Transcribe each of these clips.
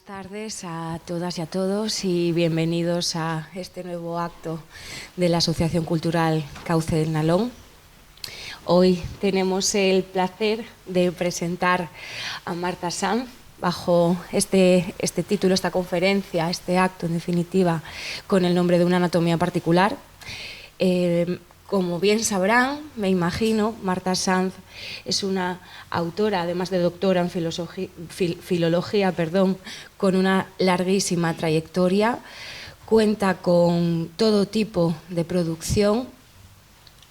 tardes a todas y a todos y bienvenidos a este nuevo acto de la Asociación Cultural Cauce del Nalón. Hoy tenemos el placer de presentar a Marta Sanz bajo este título, esta conferencia, este acto en definitiva, con el nombre de una anatomía particular. Como bien sabrán, me imagino, Marta Sanz es una autora, además de doctora en filología, con una larguísima trayectoria. Cuenta con todo tipo de producción,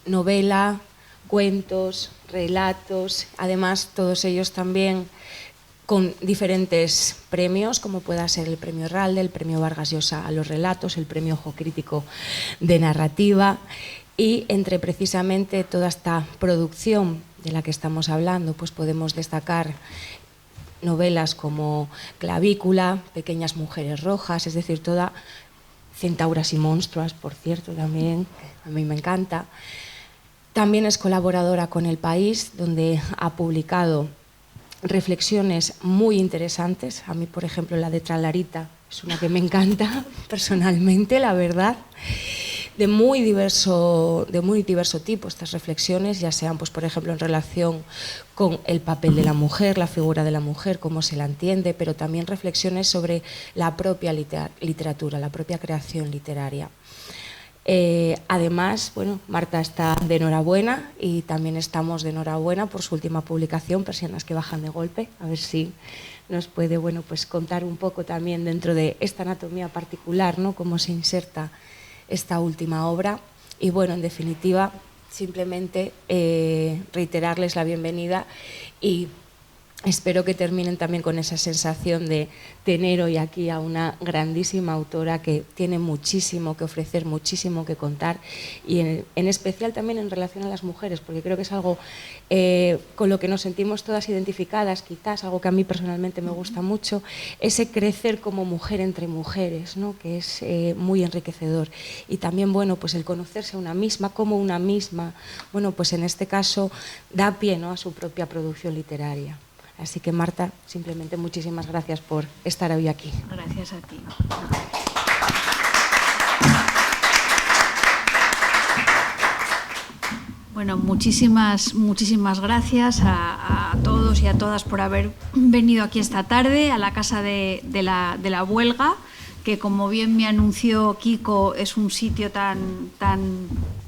novela, cuentos, relatos, además todos ellos también con diferentes premios, como pueda ser el premio Ralde, el premio Vargas Llosa a los relatos, el premio Ojo Crítico de narrativa. Y entre precisamente toda esta producción de la que estamos hablando, pues podemos destacar novelas como Clavícula, Pequeñas mujeres rojas, es decir, toda Centauras y monstruas, por cierto, también, a mí me encanta. También es colaboradora con El País, donde ha publicado reflexiones muy interesantes. A mí, por ejemplo, la de Tralarita es una que me encanta personalmente, la verdad. De muy diverso tipo estas reflexiones, ya sean, pues, por ejemplo, en relación con el papel de la mujer, la figura de la mujer, cómo se la entiende, pero también reflexiones sobre la propia literatura, la propia creación literaria. Además, bueno, Marta está de enhorabuena y también estamos de enhorabuena por su última publicación, Persianas que bajan de golpe. A ver si nos puede, bueno, pues contar un poco también dentro de esta anatomía particular, ¿no?, cómo se inserta esta última obra. Y bueno, en definitiva, simplemente reiterarles la bienvenida y espero que terminen también con esa sensación de tener hoy aquí a una grandísima autora que tiene muchísimo que ofrecer, muchísimo que contar, y en especial también en relación a las mujeres, porque creo que es algo con lo que nos sentimos todas identificadas, quizás algo que a mí personalmente me gusta mucho, ese crecer como mujer entre mujeres, ¿no?, que es muy enriquecedor. Y también, bueno, pues el conocerse a una misma, como una misma, bueno, pues en este caso da pie, ¿no?, a su propia producción literaria. Así que, Marta, simplemente muchísimas gracias por estar hoy aquí. Gracias a ti. Bueno, muchísimas gracias a todos y a todas por haber venido aquí esta tarde a la Casa de la Huelga, que, como bien me anunció Kiko, es un sitio tan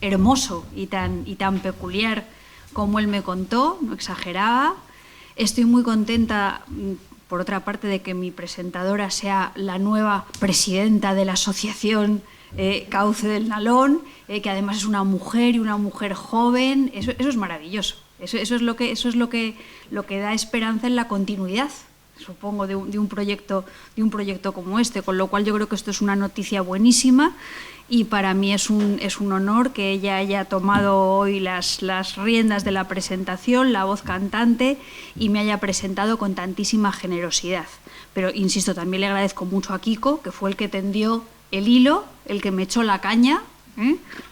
hermoso y tan peculiar como él me contó, no exageraba. Estoy muy contenta, por otra parte, de que mi presentadora sea la nueva presidenta de la Asociación Cauce del Nalón, que además es una mujer y una mujer joven. Eso es maravilloso. Eso es lo que da esperanza en la continuidad, supongo, de un proyecto como este, con lo cual yo creo que esto es una noticia buenísima. Y para mí es un honor que ella haya tomado hoy las riendas de la presentación, la voz cantante, y me haya presentado con tantísima generosidad. Pero, insisto, también le agradezco mucho a Kiko, que fue el que tendió el hilo, el que me echó la caña,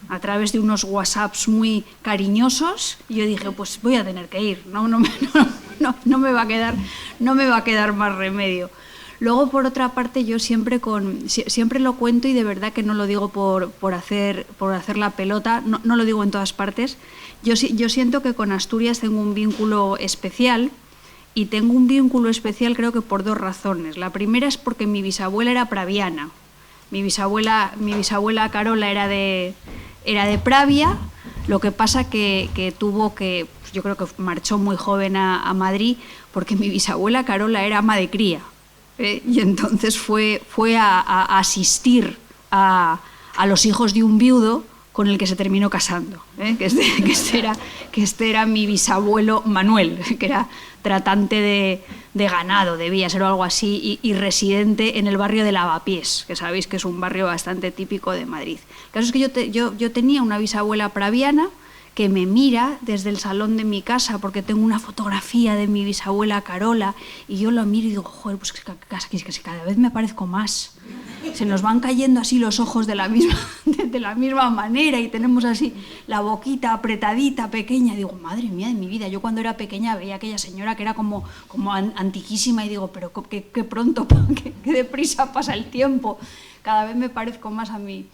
a través de unos WhatsApps muy cariñosos, y yo dije, pues voy a tener que ir, no me va a quedar más remedio. Luego, por otra parte, yo siempre lo cuento, y de verdad que no lo digo por hacer la pelota, no lo digo en todas partes. Yo siento que con Asturias tengo un vínculo especial, y tengo un vínculo especial creo que por dos razones. La primera es porque mi bisabuela era praviana. Mi bisabuela Carola era de Pravia, lo que pasa que yo creo que marchó muy joven a Madrid, porque mi bisabuela Carola era ama de cría. Y entonces fue a asistir a los hijos de un viudo con el que se terminó casando, que este era mi bisabuelo Manuel, que era tratante de ganado, debía ser o algo así, y residente en el barrio de Lavapiés, que sabéis que es un barrio bastante típico de Madrid. El caso es que yo tenía una bisabuela praviana que me mira desde el salón de mi casa, porque tengo una fotografía de mi bisabuela Carola, y yo lo miro y digo, joder, pues que cada vez me parezco más. se nos van cayendo así los ojos de la misma manera y tenemos así la boquita apretadita, pequeña. Digo, madre mía de mi vida, yo cuando era pequeña veía a aquella señora que era como antiquísima y digo, pero qué pronto, qué deprisa pasa el tiempo. Cada vez me parezco más a mi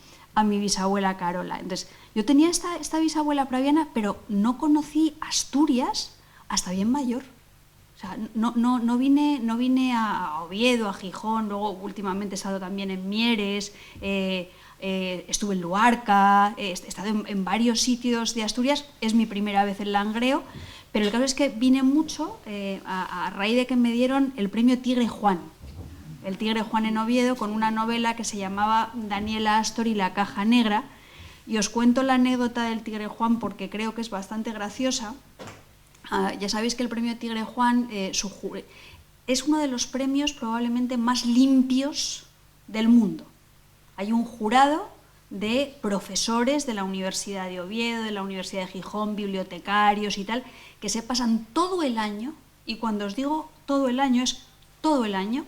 bisabuela Carola. Entonces, yo tenía esta bisabuela praviana, pero no conocí Asturias hasta bien mayor. O sea, no vine a Oviedo, a Gijón, luego últimamente he estado también en Mieres, estuve en Luarca, he estado en varios sitios de Asturias, es mi primera vez en Langreo, pero el caso es que vine mucho a raíz de que me dieron el premio Tigre Juan. El Tigre Juan en Oviedo, con una novela que se llamaba Daniela Astor y la caja negra, y os cuento la anécdota del Tigre Juan porque creo que es bastante graciosa. Ya sabéis que el premio Tigre Juan es uno de los premios probablemente más limpios del mundo. Hay un jurado de profesores de la Universidad de Oviedo, de la Universidad de Gijón, bibliotecarios y tal, que se pasan todo el año, y cuando os digo todo el año, es todo el año,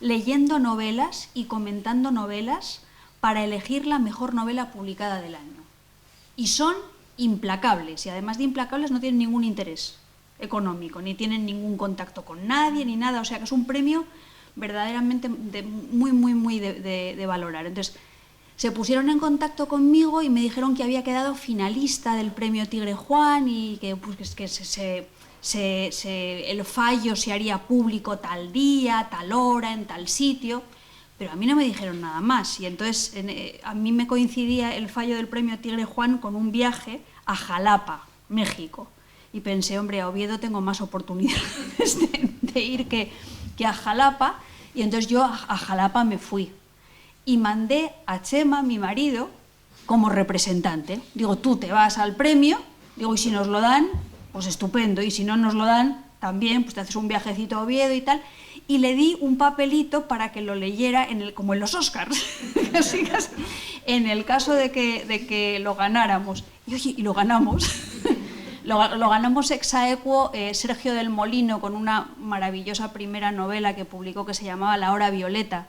leyendo novelas y comentando novelas para elegir la mejor novela publicada del año. Y son implacables, y además de implacables no tienen ningún interés económico, ni tienen ningún contacto con nadie, ni nada, o sea que es un premio verdaderamente muy de valorar. Entonces, se pusieron en contacto conmigo y me dijeron que había quedado finalista del premio Tigre Juan y que, pues, que el fallo se haría público tal día, tal hora, en tal sitio, pero a mí no me dijeron nada más. Y entonces a mí me coincidía el fallo del premio Tigre Juan con un viaje a Jalapa, México. Y pensé, hombre, a Oviedo tengo más oportunidades de ir que a Jalapa, y entonces yo a Jalapa me fui. Y mandé a Chema, mi marido, como representante. Digo, tú te vas al premio, digo, y si nos lo dan, pues estupendo, y si no nos lo dan, también, pues te haces un viajecito a Oviedo y tal. Y le di un papelito para que lo leyera como en los Oscars, casi, en el caso de que lo ganáramos. Y oye, y lo ganamos. Lo ganamos ex aequo Sergio del Molino con una maravillosa primera novela que publicó que se llamaba La hora violeta,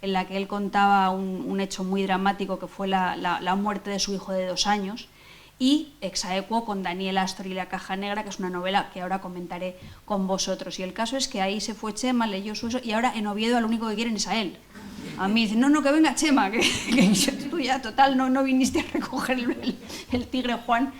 en la que él contaba un hecho muy dramático que fue la muerte de su hijo de 2 años. Y ex aequo con Daniela Astor y la caja negra, que es una novela que ahora comentaré con vosotros. Y el caso es que ahí se fue Chema, leyó su eso, y ahora en Oviedo lo único que quieren es a él. A mí dicen, no, que venga Chema, que tú ya total no viniste a recoger el Tigre Juan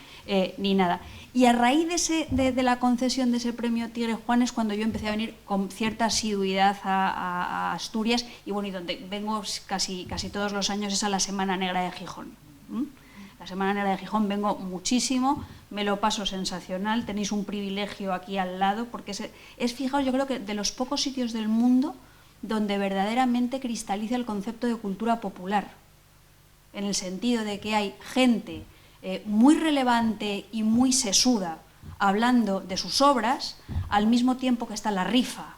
ni nada. Y a raíz de la concesión de ese premio Tigre Juan es cuando yo empecé a venir con cierta asiduidad a Asturias, y bueno, y donde vengo casi todos los años es a la Semana Negra de Gijón. La Semana Negra de Gijón vengo muchísimo, me lo paso sensacional, tenéis un privilegio aquí al lado, porque fijaos, yo creo que de los pocos sitios del mundo donde verdaderamente cristaliza el concepto de cultura popular, en el sentido de que hay gente muy relevante y muy sesuda hablando de sus obras, al mismo tiempo que está la rifa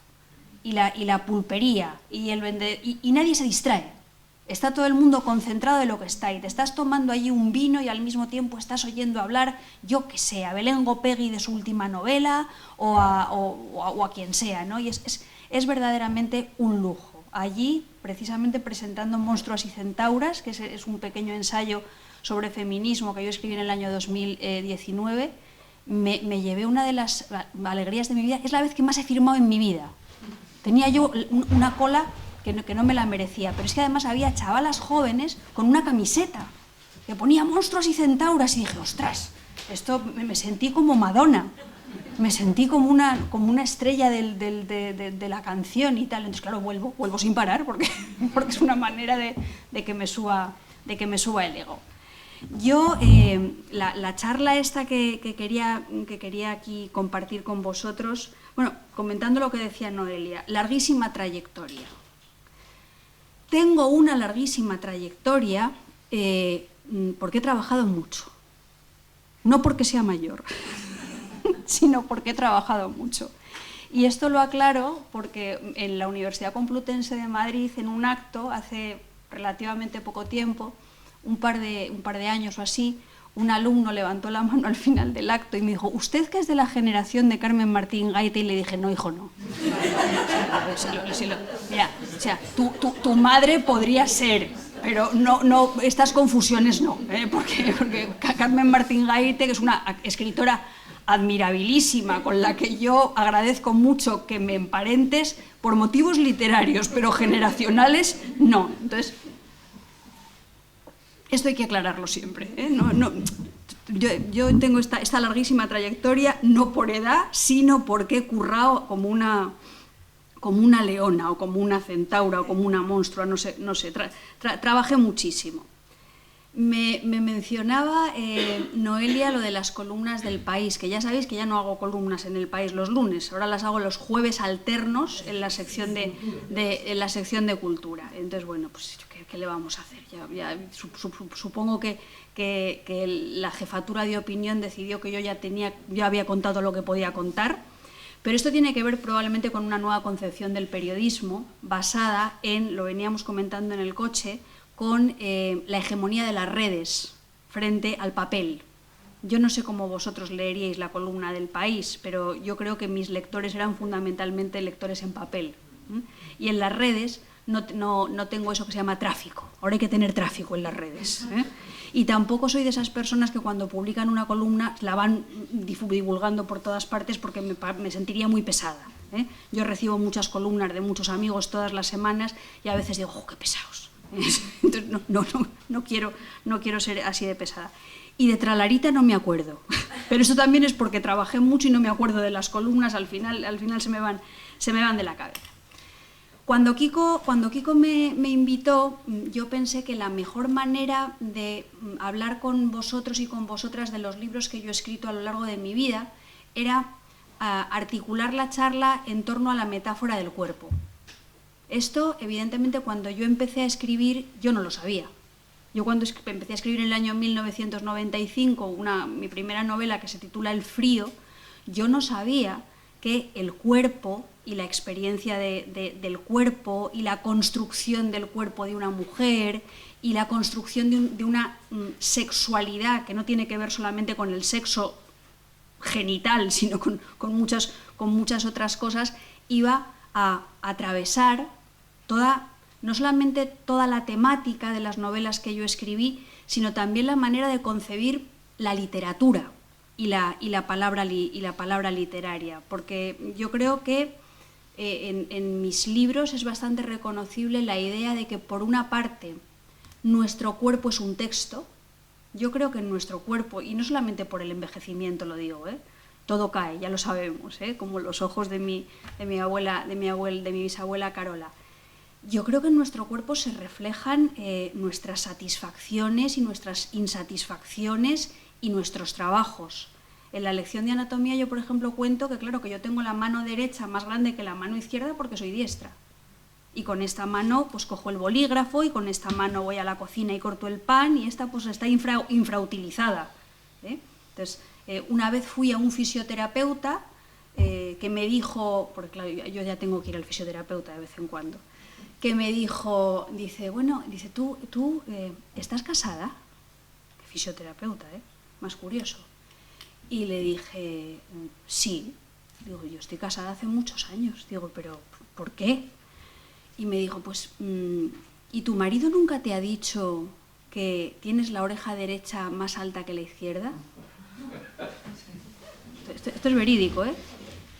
y la pulpería y nadie se distrae. Está todo el mundo concentrado de lo que está, y te estás tomando allí un vino y al mismo tiempo estás oyendo hablar, yo que sé, a Belén Gopegui de su última novela o a quien sea, ¿no? Y es verdaderamente un lujo. Allí, precisamente presentando Monstruos y Centauras, que es un pequeño ensayo sobre feminismo que yo escribí en el año 2019, me llevé una de las alegrías de mi vida. Es la vez que más he firmado en mi vida. Tenía yo una cola que no me la merecía, pero es que además había chavalas jóvenes con una camiseta que ponía Monstruos y Centauras, y dije, ostras, esto me sentí como Madonna, me sentí como una estrella de la canción y tal. Entonces, claro, vuelvo sin parar porque es una manera de que me suba el ego. Yo, la charla esta que quería aquí compartir con vosotros, bueno, comentando lo que decía Noelia, larguísima trayectoria. Tengo una larguísima trayectoria porque he trabajado mucho. No porque sea mayor, sino porque he trabajado mucho. Y esto lo aclaro porque en la Universidad Complutense de Madrid, en un acto, hace relativamente poco tiempo, un par de años o así, un alumno levantó la mano al final del acto y me dijo, ¿usted que es de la generación de Carmen Martín Gaite? Y le dije, no, hijo, no. Mira, o sea, tu madre podría ser, pero no, estas confusiones no, porque Carmen Martín Gaite, que es una escritora admirabilísima, con la que yo agradezco mucho que me emparentes por motivos literarios, pero generacionales, no. Entonces, esto hay que aclararlo siempre, ¿eh? Yo tengo esta larguísima trayectoria, no por edad, sino porque he currado como una leona, o como una centaura, o como una monstrua, no sé, trabajé muchísimo. Me mencionaba Noelia lo de las columnas del País, que ya sabéis que ya no hago columnas en el País los lunes, ahora las hago los jueves alternos en la sección de cultura. Entonces, bueno, pues ¿qué le vamos a hacer? Supongo que la jefatura de opinión decidió que yo había contado lo que podía contar, pero esto tiene que ver probablemente con una nueva concepción del periodismo basada en, lo veníamos comentando en el coche, con la hegemonía de las redes frente al papel. Yo no sé cómo vosotros leeríais la columna del País, pero yo creo que mis lectores eran fundamentalmente lectores en papel. Y en las redes no tengo eso que se llama tráfico. Ahora hay que tener tráfico en las redes. Y tampoco soy de esas personas que cuando publican una columna la van divulgando por todas partes porque me sentiría muy pesada. Yo recibo muchas columnas de muchos amigos todas las semanas y a veces digo, ¡oh, qué pesados! Entonces, no quiero ser así de pesada. Y de Tralarita no me acuerdo, pero eso también es porque trabajé mucho y no me acuerdo de las columnas, al final se me van de la cabeza. Cuando Kiko me invitó, yo pensé que la mejor manera de hablar con vosotros y con vosotras de los libros que yo he escrito a lo largo de mi vida era articular la charla en torno a la metáfora del cuerpo. Esto, evidentemente, cuando yo empecé a escribir, yo no lo sabía. Yo cuando empecé a escribir en el año 1995 mi primera novela que se titula El frío, yo no sabía que el cuerpo y la experiencia del cuerpo y la construcción del cuerpo de una mujer y la construcción de una sexualidad que no tiene que ver solamente con el sexo genital, sino con muchas otras cosas, iba a atravesar no solamente toda la temática de las novelas que yo escribí, sino también la manera de concebir la literatura y la palabra literaria, porque yo creo que en mis libros es bastante reconocible la idea de que, por una parte, nuestro cuerpo es un texto. Yo creo que en nuestro cuerpo, y no solamente por el envejecimiento lo digo, todo cae, ya lo sabemos, como los ojos de mi bisabuela Carola. Yo creo que en nuestro cuerpo se reflejan nuestras satisfacciones y nuestras insatisfacciones y nuestros trabajos. En la lección de anatomía yo, por ejemplo, cuento que, claro, que yo tengo la mano derecha más grande que la mano izquierda porque soy diestra. Y con esta mano pues cojo el bolígrafo y con esta mano voy a la cocina y corto el pan y esta pues está infrautilizada. Entonces, una vez fui a un fisioterapeuta que me dijo, porque claro, yo ya tengo que ir al fisioterapeuta de vez en cuando, que me dijo, dice, ¿tú estás casada? Fisioterapeuta, más curioso. Y le dije, sí. Digo, yo estoy casada hace muchos años. Digo, ¿pero por qué? Y me dijo, pues, ¿y tu marido nunca te ha dicho que tienes la oreja derecha más alta que la izquierda? Esto es verídico,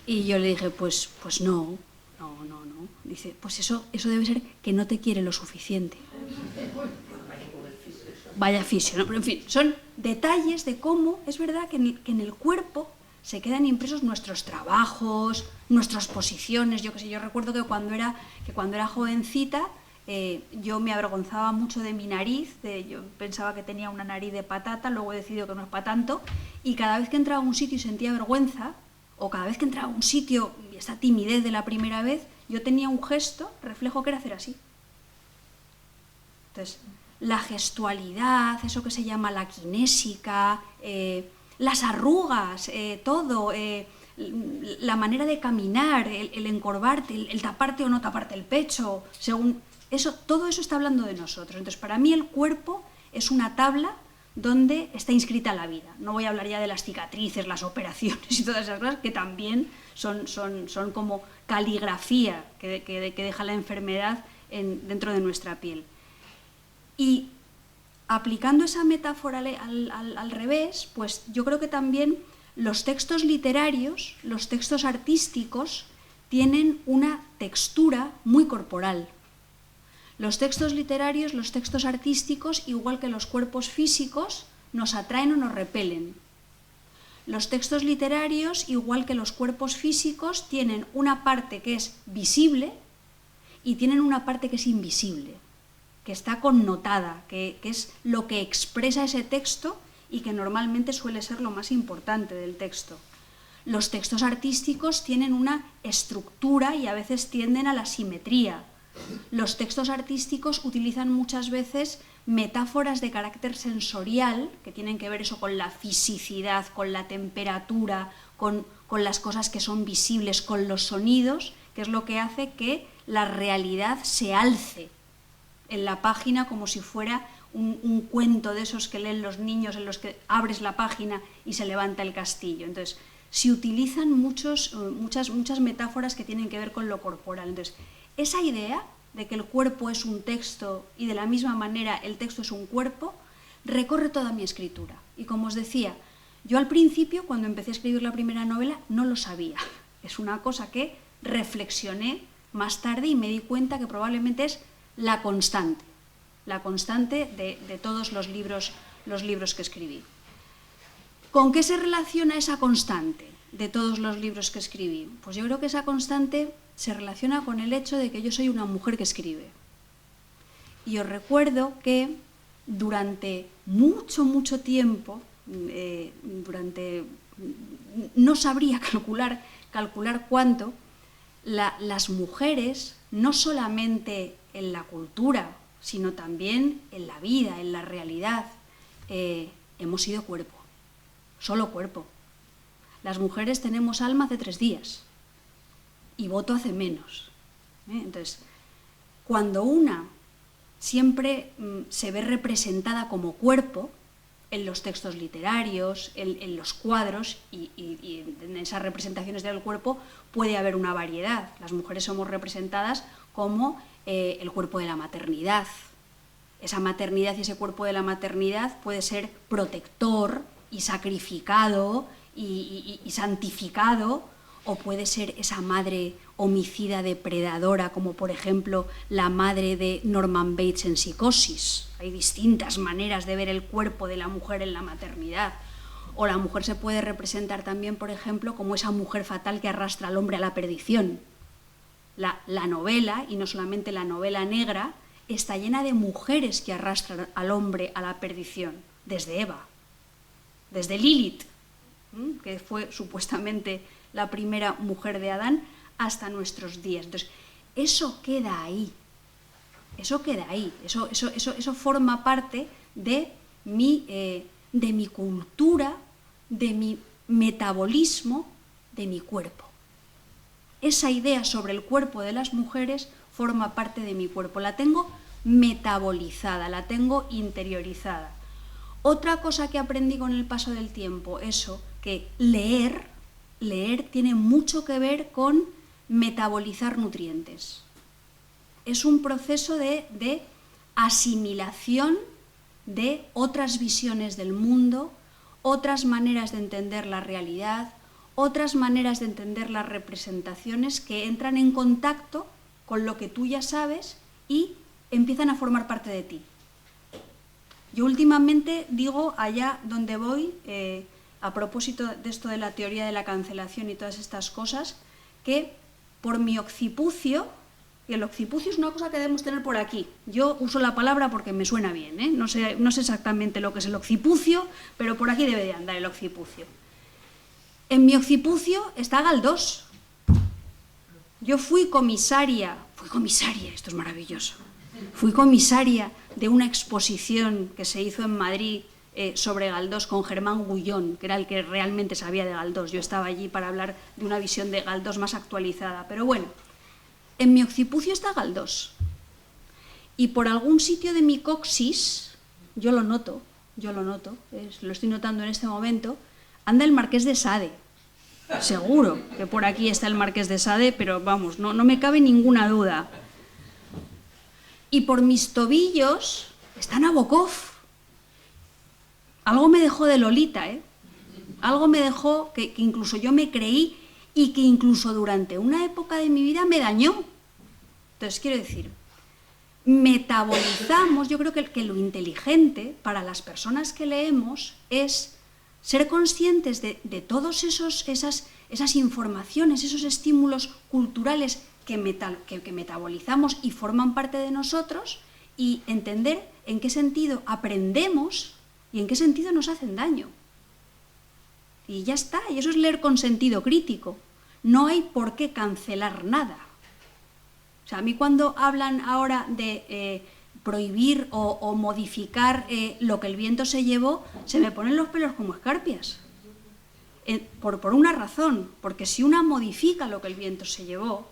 Y yo le dije, pues no. Dice, pues eso debe ser que no te quiere lo suficiente. Vaya fisio, ¿no? Pero en fin, son detalles de cómo es verdad que en el cuerpo se quedan impresos nuestros trabajos, nuestras posiciones. Yo recuerdo que cuando era jovencita yo me avergonzaba mucho de mi nariz, yo pensaba que tenía una nariz de patata, luego he decidido que no es para tanto, y cada vez que entraba a un sitio y sentía vergüenza, o cada vez que entraba a un sitio, esa timidez de la primera vez, yo tenía un gesto, reflejo, que era hacer así. Entonces, la gestualidad, eso que se llama la kinésica, las arrugas, todo, la manera de caminar, el encorvarte, el taparte o no taparte el pecho, según eso, todo eso está hablando de nosotros. Entonces, para mí el cuerpo es una tabla donde está inscrita la vida. No voy a hablar ya de las cicatrices, las operaciones y todas esas cosas, que también son como caligrafía que deja la enfermedad dentro de nuestra piel. Y aplicando esa metáfora al revés, pues yo creo que también los textos literarios, los textos artísticos, tienen una textura muy corporal. Los textos literarios, los textos artísticos, igual que los cuerpos físicos, nos atraen o nos repelen. Los textos literarios, igual que los cuerpos físicos, tienen una parte que es visible y tienen una parte que es invisible, que está connotada, que es lo que expresa ese texto y que normalmente suele ser lo más importante del texto. Los textos artísticos tienen una estructura y a veces tienden a la simetría. Los textos artísticos utilizan muchas veces metáforas de carácter sensorial, que tienen que ver eso con la fisicidad, con la temperatura, con las cosas que son visibles, con los sonidos, que es lo que hace que la realidad se alce en la página como si fuera un cuento de esos que leen los niños, en los que abres la página y se levanta el castillo. Entonces, se utilizan muchas metáforas que tienen que ver con lo corporal. Entonces, esa idea de que el cuerpo es un texto y de la misma manera el texto es un cuerpo, recorre toda mi escritura. Y como os decía, yo al principio, cuando empecé a escribir la primera novela, no lo sabía. Es una cosa que reflexioné más tarde y me di cuenta que probablemente es la constante de todos los libros que escribí. ¿Con qué se relaciona esa constante de todos los libros que escribí? Pues yo creo que esa constante se relaciona con el hecho de que yo soy una mujer que escribe. Y os recuerdo que durante mucho tiempo, no sabría calcular cuánto, las mujeres, no solamente en la cultura, sino también en la vida, en la realidad, hemos sido cuerpo, solo cuerpo. Las mujeres tenemos alma hace 3 días y voto hace menos. Entonces, cuando una siempre se ve representada como cuerpo, en los textos literarios, en los cuadros y en esas representaciones del cuerpo puede haber una variedad. Las mujeres somos representadas como el cuerpo de la maternidad. Esa maternidad y ese cuerpo de la maternidad puede ser protector y sacrificado y santificado, o puede ser esa madre homicida depredadora, como por ejemplo la madre de Norman Bates en Psicosis. Hay distintas maneras de ver el cuerpo de la mujer en la maternidad. O la mujer se puede representar también, por ejemplo, como esa mujer fatal que arrastra al hombre a la perdición. La novela, y no solamente la novela negra, está llena de mujeres que arrastran al hombre a la perdición, desde Eva, desde Lilith, que fue supuestamente la primera mujer de Adán, hasta nuestros días. Entonces, eso queda ahí, eso forma parte de mi cultura, de mi metabolismo, de mi cuerpo. Esa idea sobre el cuerpo de las mujeres forma parte de mi cuerpo, la tengo metabolizada, la tengo interiorizada. Otra cosa que aprendí con el paso del tiempo, que leer tiene mucho que ver con metabolizar nutrientes. Es un proceso de asimilación de otras visiones del mundo, otras maneras de entender la realidad, otras maneras de entender las representaciones que entran en contacto con lo que tú ya sabes y empiezan a formar parte de ti. Yo últimamente digo, allá donde voy, a propósito de esto de la teoría de la cancelación y todas estas cosas, que por mi occipucio, y el occipucio es una cosa que debemos tener por aquí, yo uso la palabra porque me suena bien, no sé exactamente lo que es el occipucio, pero por aquí debe de andar el occipucio. En mi occipucio está Galdós. Yo fui comisaria, esto es maravilloso, fui comisaria de una exposición que se hizo en Madrid sobre Galdós con Germán Gullón, que era el que realmente sabía de Galdós. Yo estaba allí para hablar de una visión de Galdós más actualizada. Pero bueno, en mi occipucio está Galdós. Y por algún sitio de mi coxis, yo lo noto, yo lo noto, lo estoy notando en este momento, anda el Marqués de Sade. Seguro que por aquí está el Marqués de Sade, pero vamos, no me cabe ninguna duda. Y por mis tobillos está Nabokov. Algo me dejó de Lolita, ¿eh? Algo me dejó que incluso yo me creí y que incluso durante una época de mi vida me dañó. Entonces, quiero decir, metabolizamos, yo creo que lo inteligente para las personas que leemos es ser conscientes de todas esas informaciones, esos estímulos culturales que metabolizamos y forman parte de nosotros, y entender en qué sentido aprendemos y en qué sentido nos hacen daño. Y ya está, y eso es leer con sentido crítico. No hay por qué cancelar nada. O sea, a mí cuando hablan ahora de prohibir o modificar lo que el viento se llevó, se me ponen los pelos como escarpias. Por una razón, porque si una modifica lo que el viento se llevó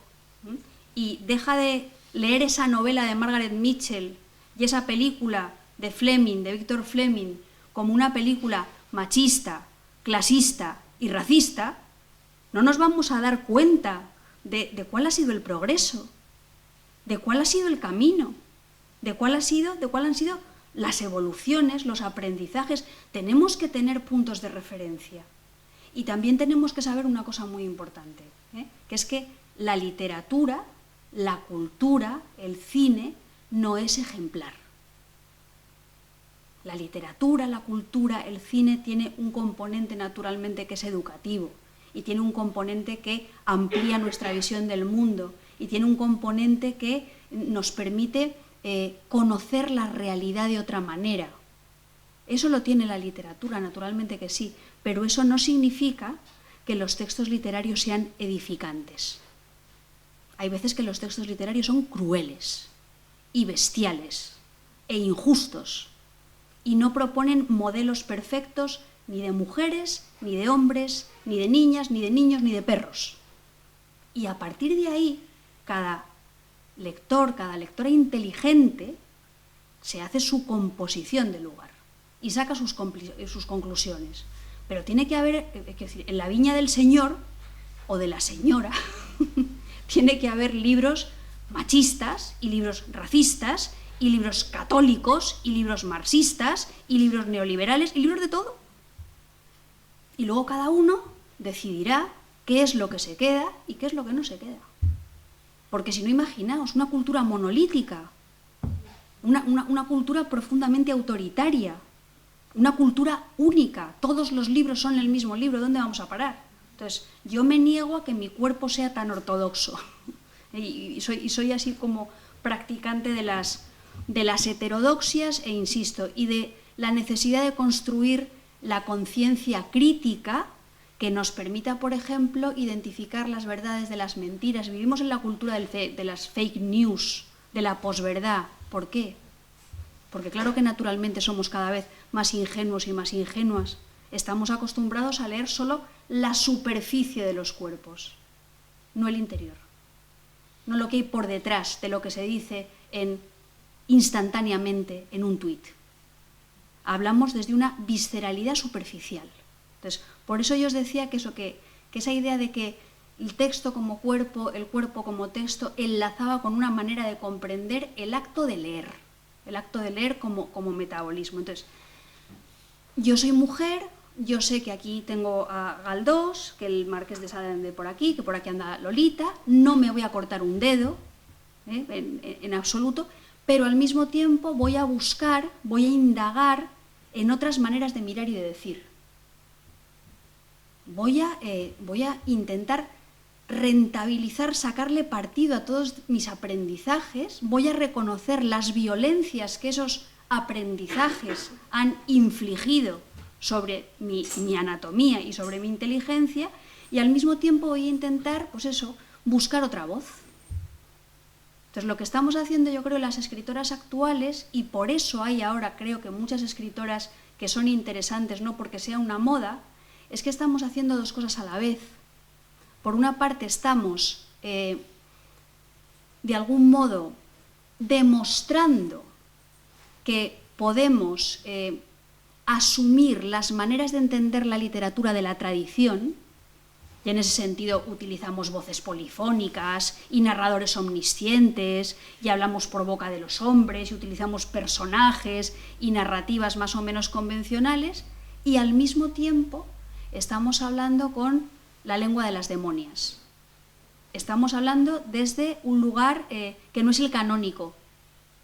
y deja de leer esa novela de Margaret Mitchell y esa película de Fleming, de Victor Fleming, como una película machista, clasista y racista, no nos vamos a dar cuenta de cuál ha sido el progreso, de cuál ha sido el camino, de cuál han sido las evoluciones, los aprendizajes. Tenemos que tener puntos de referencia. Y también tenemos que saber una cosa muy importante, que es que la literatura, la cultura, el cine, no es ejemplar. La literatura, la cultura, el cine tiene un componente naturalmente que es educativo, y tiene un componente que amplía nuestra visión del mundo, y tiene un componente que nos permite conocer la realidad de otra manera. Eso lo tiene la literatura, naturalmente que sí, pero eso no significa que los textos literarios sean edificantes. Hay veces que los textos literarios son crueles y bestiales e injustos, y no proponen modelos perfectos ni de mujeres, ni de hombres, ni de niñas, ni de niños, ni de perros. Y a partir de ahí, cada lector, cada lectora inteligente se hace su composición del lugar y saca sus conclusiones. Pero tiene que haber, es decir, en la viña del señor o de la señora, tiene que haber libros machistas y libros racistas y libros católicos y libros marxistas y libros neoliberales y libros de todo. Y luego cada uno decidirá qué es lo que se queda y qué es lo que no se queda. Porque si no, imaginaos una cultura monolítica, una cultura profundamente autoritaria, una cultura única, todos los libros son el mismo libro, ¿dónde vamos a parar? Entonces, yo me niego a que mi cuerpo sea tan ortodoxo, y soy así como practicante de las heterodoxias, e insisto, y de la necesidad de construir la conciencia crítica que nos permita, por ejemplo, identificar las verdades de las mentiras. Vivimos en la cultura de las fake news, de la posverdad. ¿Por qué? Porque claro que naturalmente somos cada vez más ingenuos y más ingenuas. Estamos acostumbrados a leer solo la superficie de los cuerpos, no el interior, no lo que hay por detrás de lo que se dice instantáneamente en un tuit. Hablamos desde una visceralidad superficial. Entonces, por eso yo os decía que esa idea de que el texto como cuerpo, el cuerpo como texto, enlazaba con una manera de comprender el acto de leer como metabolismo. Entonces, yo soy mujer, yo sé que aquí tengo a Galdós, que el Marqués de Sade ande por aquí, que por aquí anda Lolita, no me voy a cortar un dedo, en absoluto, pero al mismo tiempo voy a buscar, voy a indagar en otras maneras de mirar y de decir. Voy a intentar rentabilizar, sacarle partido a todos mis aprendizajes, voy a reconocer las violencias que esos aprendizajes han infligido sobre mi anatomía y sobre mi inteligencia, y al mismo tiempo voy a intentar, pues eso, buscar otra voz. Entonces, lo que estamos haciendo, yo creo, las escritoras actuales, y por eso hay ahora, creo que muchas escritoras que son interesantes, no porque sea una moda, es que estamos haciendo dos cosas a la vez. Por una parte, estamos, de algún modo, demostrando que podemos asumir las maneras de entender la literatura de la tradición, y en ese sentido utilizamos voces polifónicas y narradores omniscientes, y hablamos por boca de los hombres, y utilizamos personajes y narrativas más o menos convencionales, y al mismo tiempo estamos hablando con la lengua de las demonias. Estamos hablando desde un lugar que no es el canónico,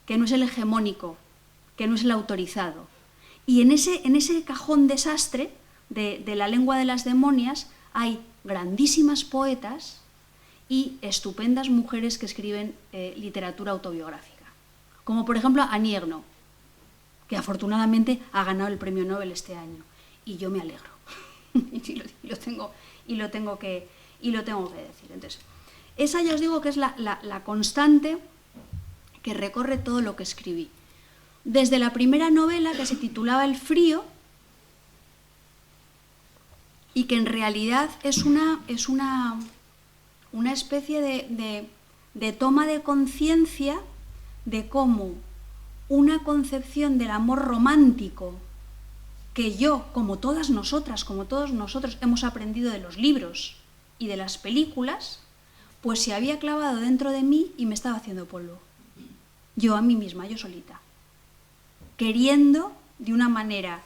que no es el hegemónico, que no es el autorizado. Y en ese cajón desastre de la lengua de las demonias hay grandísimas poetas y estupendas mujeres que escriben literatura autobiográfica. Como por ejemplo Annie Ernaux, que afortunadamente ha ganado el premio Nobel este año. Y yo me alegro. y lo tengo que decir. Entonces, esa ya os digo que es la constante que recorre todo lo que escribí. Desde la primera novela, que se titulaba El frío, y que en realidad es una especie de toma de conciencia de cómo una concepción del amor romántico que yo, como todas nosotras, como todos nosotros, hemos aprendido de los libros y de las películas, pues se había clavado dentro de mí y me estaba haciendo polvo. Yo a mí misma, yo solita. Queriendo, de una manera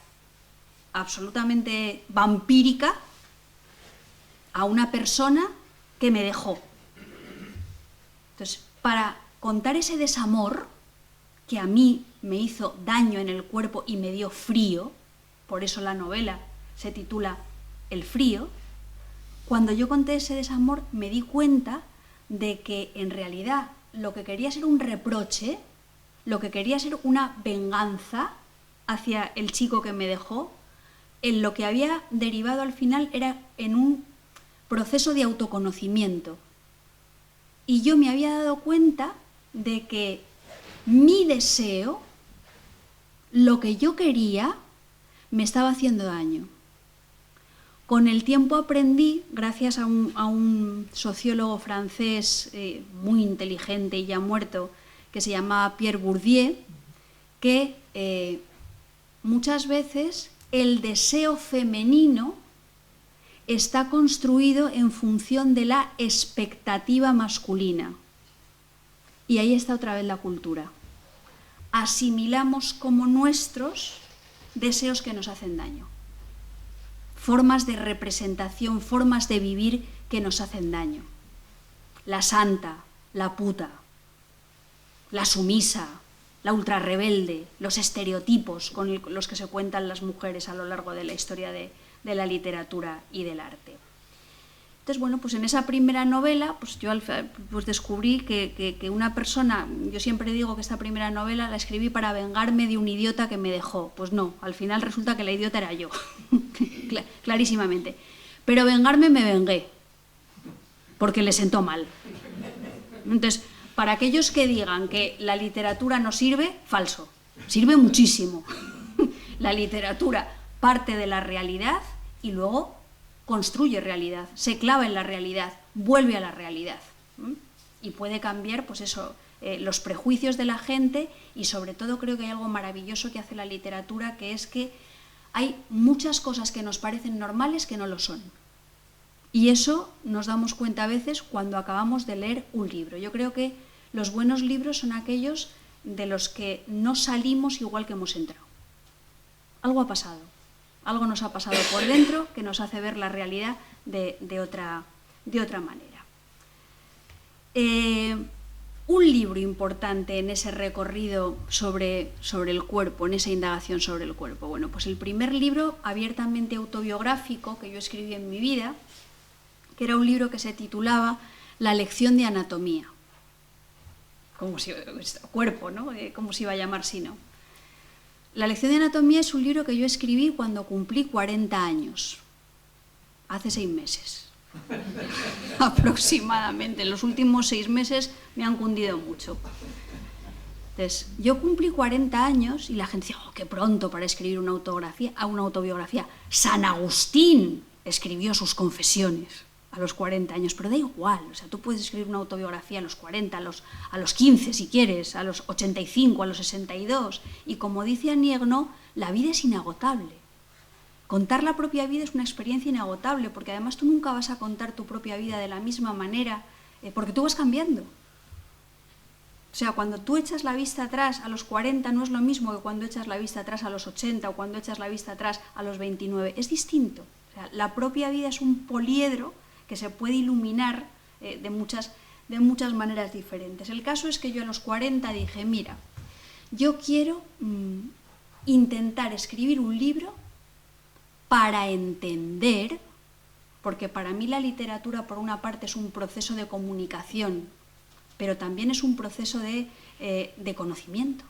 absolutamente vampírica, a una persona que me dejó. Entonces, para contar ese desamor que a mí me hizo daño en el cuerpo y me dio frío, por eso la novela se titula El frío, cuando yo conté ese desamor me di cuenta de que en realidad lo que quería ser un reproche, lo que quería ser una venganza hacia el chico que me dejó, en lo que había derivado al final era en un proceso de autoconocimiento. Y yo me había dado cuenta de que mi deseo, lo que yo quería, me estaba haciendo daño. Con el tiempo aprendí, gracias a un sociólogo francés muy inteligente y ya muerto, que se llamaba Pierre Bourdieu, que muchas veces el deseo femenino está construido en función de la expectativa masculina. Y ahí está otra vez la cultura. Asimilamos como nuestros deseos que nos hacen daño. Formas de representación, formas de vivir que nos hacen daño. La santa, la puta, la sumisa, la ultrarrebelde, los estereotipos con los que se cuentan las mujeres a lo largo de la historia de la literatura y del arte. Entonces, bueno, pues en esa primera novela, pues yo pues descubrí que una persona, yo siempre digo que esta primera novela la escribí para vengarme de un idiota que me dejó. Pues no, al final resulta que la idiota era yo, clarísimamente. Pero vengarme me vengué, porque le sentó mal. Entonces, para aquellos que digan que la literatura no sirve, falso, sirve muchísimo. La literatura parte de la realidad y luego construye realidad, se clava en la realidad, vuelve a la realidad. Y puede cambiar, pues eso, los prejuicios de la gente, y sobre todo creo que hay algo maravilloso que hace la literatura, que es que hay muchas cosas que nos parecen normales que no lo son. Y eso nos damos cuenta a veces cuando acabamos de leer un libro. Yo creo que los buenos libros son aquellos de los que no salimos igual que hemos entrado. Algo ha pasado. Algo nos ha pasado por dentro que nos hace ver la realidad de otra manera. Un libro importante en ese recorrido sobre el cuerpo, en esa indagación sobre el cuerpo. Bueno, pues el primer libro abiertamente autobiográfico que yo escribí en mi vida, que era un libro que se titulaba La lección de anatomía. Como si cuerpo, ¿no? ¿Cómo se iba a llamar si no? La lección de anatomía es un libro que yo escribí cuando cumplí 40 años, hace 6 meses, aproximadamente. En los últimos 6 meses me han cundido mucho. Entonces, yo cumplí 40 años y la gente decía, oh, qué pronto para escribir una autobiografía. San Agustín escribió sus confesiones. a los 40 años, pero da igual, o sea, tú puedes escribir una autobiografía a los 40, a los 15 si quieres, a los 85, a los 62, y como dice Annie Ernaux, la vida es inagotable. Contar la propia vida es una experiencia inagotable, porque además tú nunca vas a contar tu propia vida de la misma manera, porque tú vas cambiando. O sea, cuando tú echas la vista atrás a los 40 no es lo mismo que cuando echas la vista atrás a los 80 o cuando echas la vista atrás a los 29, es distinto. O sea, la propia vida es un poliedro que se puede iluminar de muchas maneras diferentes. El caso es que yo a los 40 dije, mira, yo quiero intentar escribir un libro para entender, porque para mí la literatura por una parte es un proceso de comunicación, pero también es un proceso de conocimiento,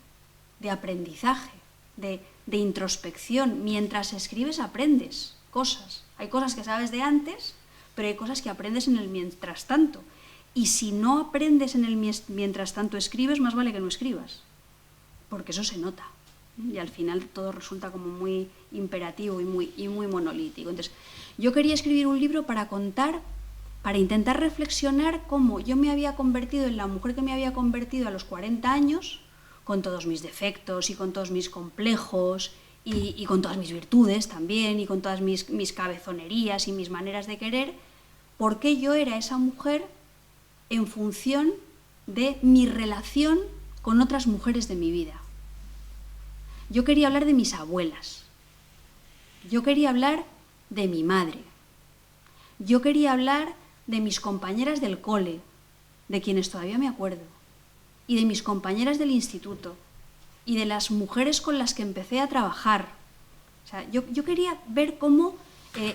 de aprendizaje, de introspección. Mientras escribes aprendes cosas. Hay cosas que sabes de antes, pero hay cosas que aprendes en el mientras tanto. Y si no aprendes en el mientras tanto escribes, más vale que no escribas, porque eso se nota. Y al final todo resulta como muy imperativo y muy monolítico. Entonces, yo quería escribir un libro para contar, para intentar reflexionar cómo yo me había convertido en la mujer que me había convertido a los 40 años, con todos mis defectos y con todos mis complejos y con todas mis virtudes también y con todas mis cabezonerías y mis maneras de querer, por qué yo era esa mujer en función de mi relación con otras mujeres de mi vida. Yo quería hablar de mis abuelas, yo quería hablar de mi madre, yo quería hablar de mis compañeras del cole, de quienes todavía me acuerdo, y de mis compañeras del instituto, y de las mujeres con las que empecé a trabajar. O sea, yo quería ver cómo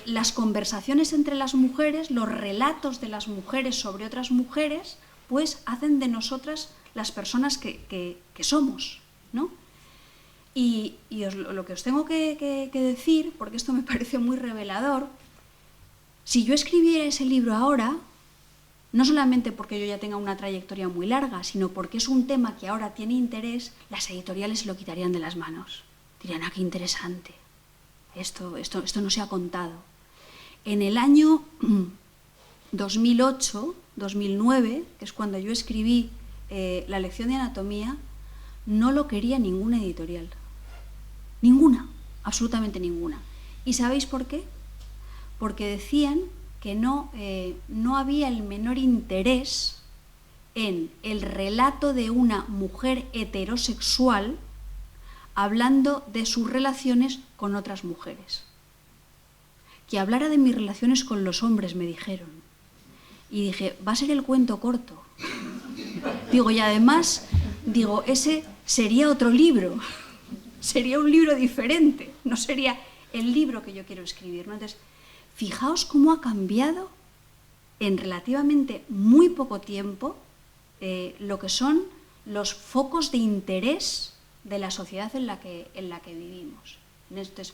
las conversaciones entre las mujeres, los relatos de las mujeres sobre otras mujeres, pues hacen de nosotras las personas que somos, ¿no? Y lo que os tengo que decir, porque esto me parece muy revelador, si yo escribiera ese libro ahora, no solamente porque yo ya tenga una trayectoria muy larga, sino porque es un tema que ahora tiene interés, las editoriales se lo quitarían de las manos. Dirían, qué interesante, esto no se ha contado. En el año 2008, 2009, que es cuando yo escribí la lección de anatomía, no lo quería ninguna editorial. Ninguna, absolutamente ninguna. ¿Y sabéis por qué? Porque decían que no había el menor interés en el relato de una mujer heterosexual hablando de sus relaciones con otras mujeres. Que hablara de mis relaciones con los hombres, me dijeron. Y dije, va a ser el cuento corto. Digo, y además, ese sería otro libro. Sería un libro diferente, no sería el libro que yo quiero escribir, ¿no? Entonces, fijaos cómo ha cambiado en relativamente muy poco tiempo lo que son los focos de interés de la sociedad en la que vivimos. Entonces,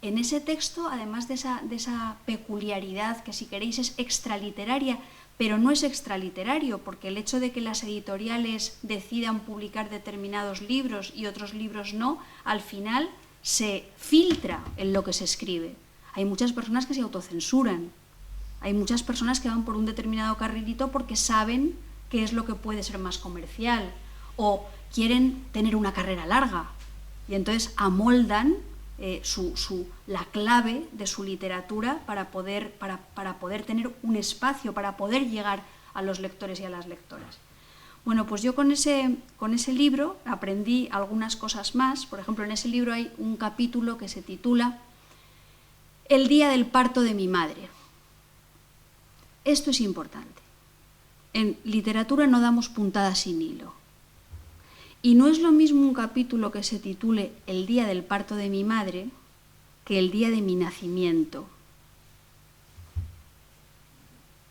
en ese texto, además de esa peculiaridad que, si queréis, es extraliteraria, pero no es extraliterario, porque el hecho de que las editoriales decidan publicar determinados libros y otros libros no, al final se filtra en lo que se escribe. Hay muchas personas que se autocensuran, hay muchas personas que van por un determinado carrilito porque saben qué es lo que puede ser más comercial o quieren tener una carrera larga y entonces amoldan la clave de su literatura para poder tener un espacio, para poder llegar a los lectores y a las lectoras. Bueno, pues yo con ese libro aprendí algunas cosas más. Por ejemplo, en ese libro hay un capítulo que se titula El día del parto de mi madre. Esto es importante. En literatura no damos puntadas sin hilo. Y no es lo mismo un capítulo que se titule El día del parto de mi madre que el día de mi nacimiento.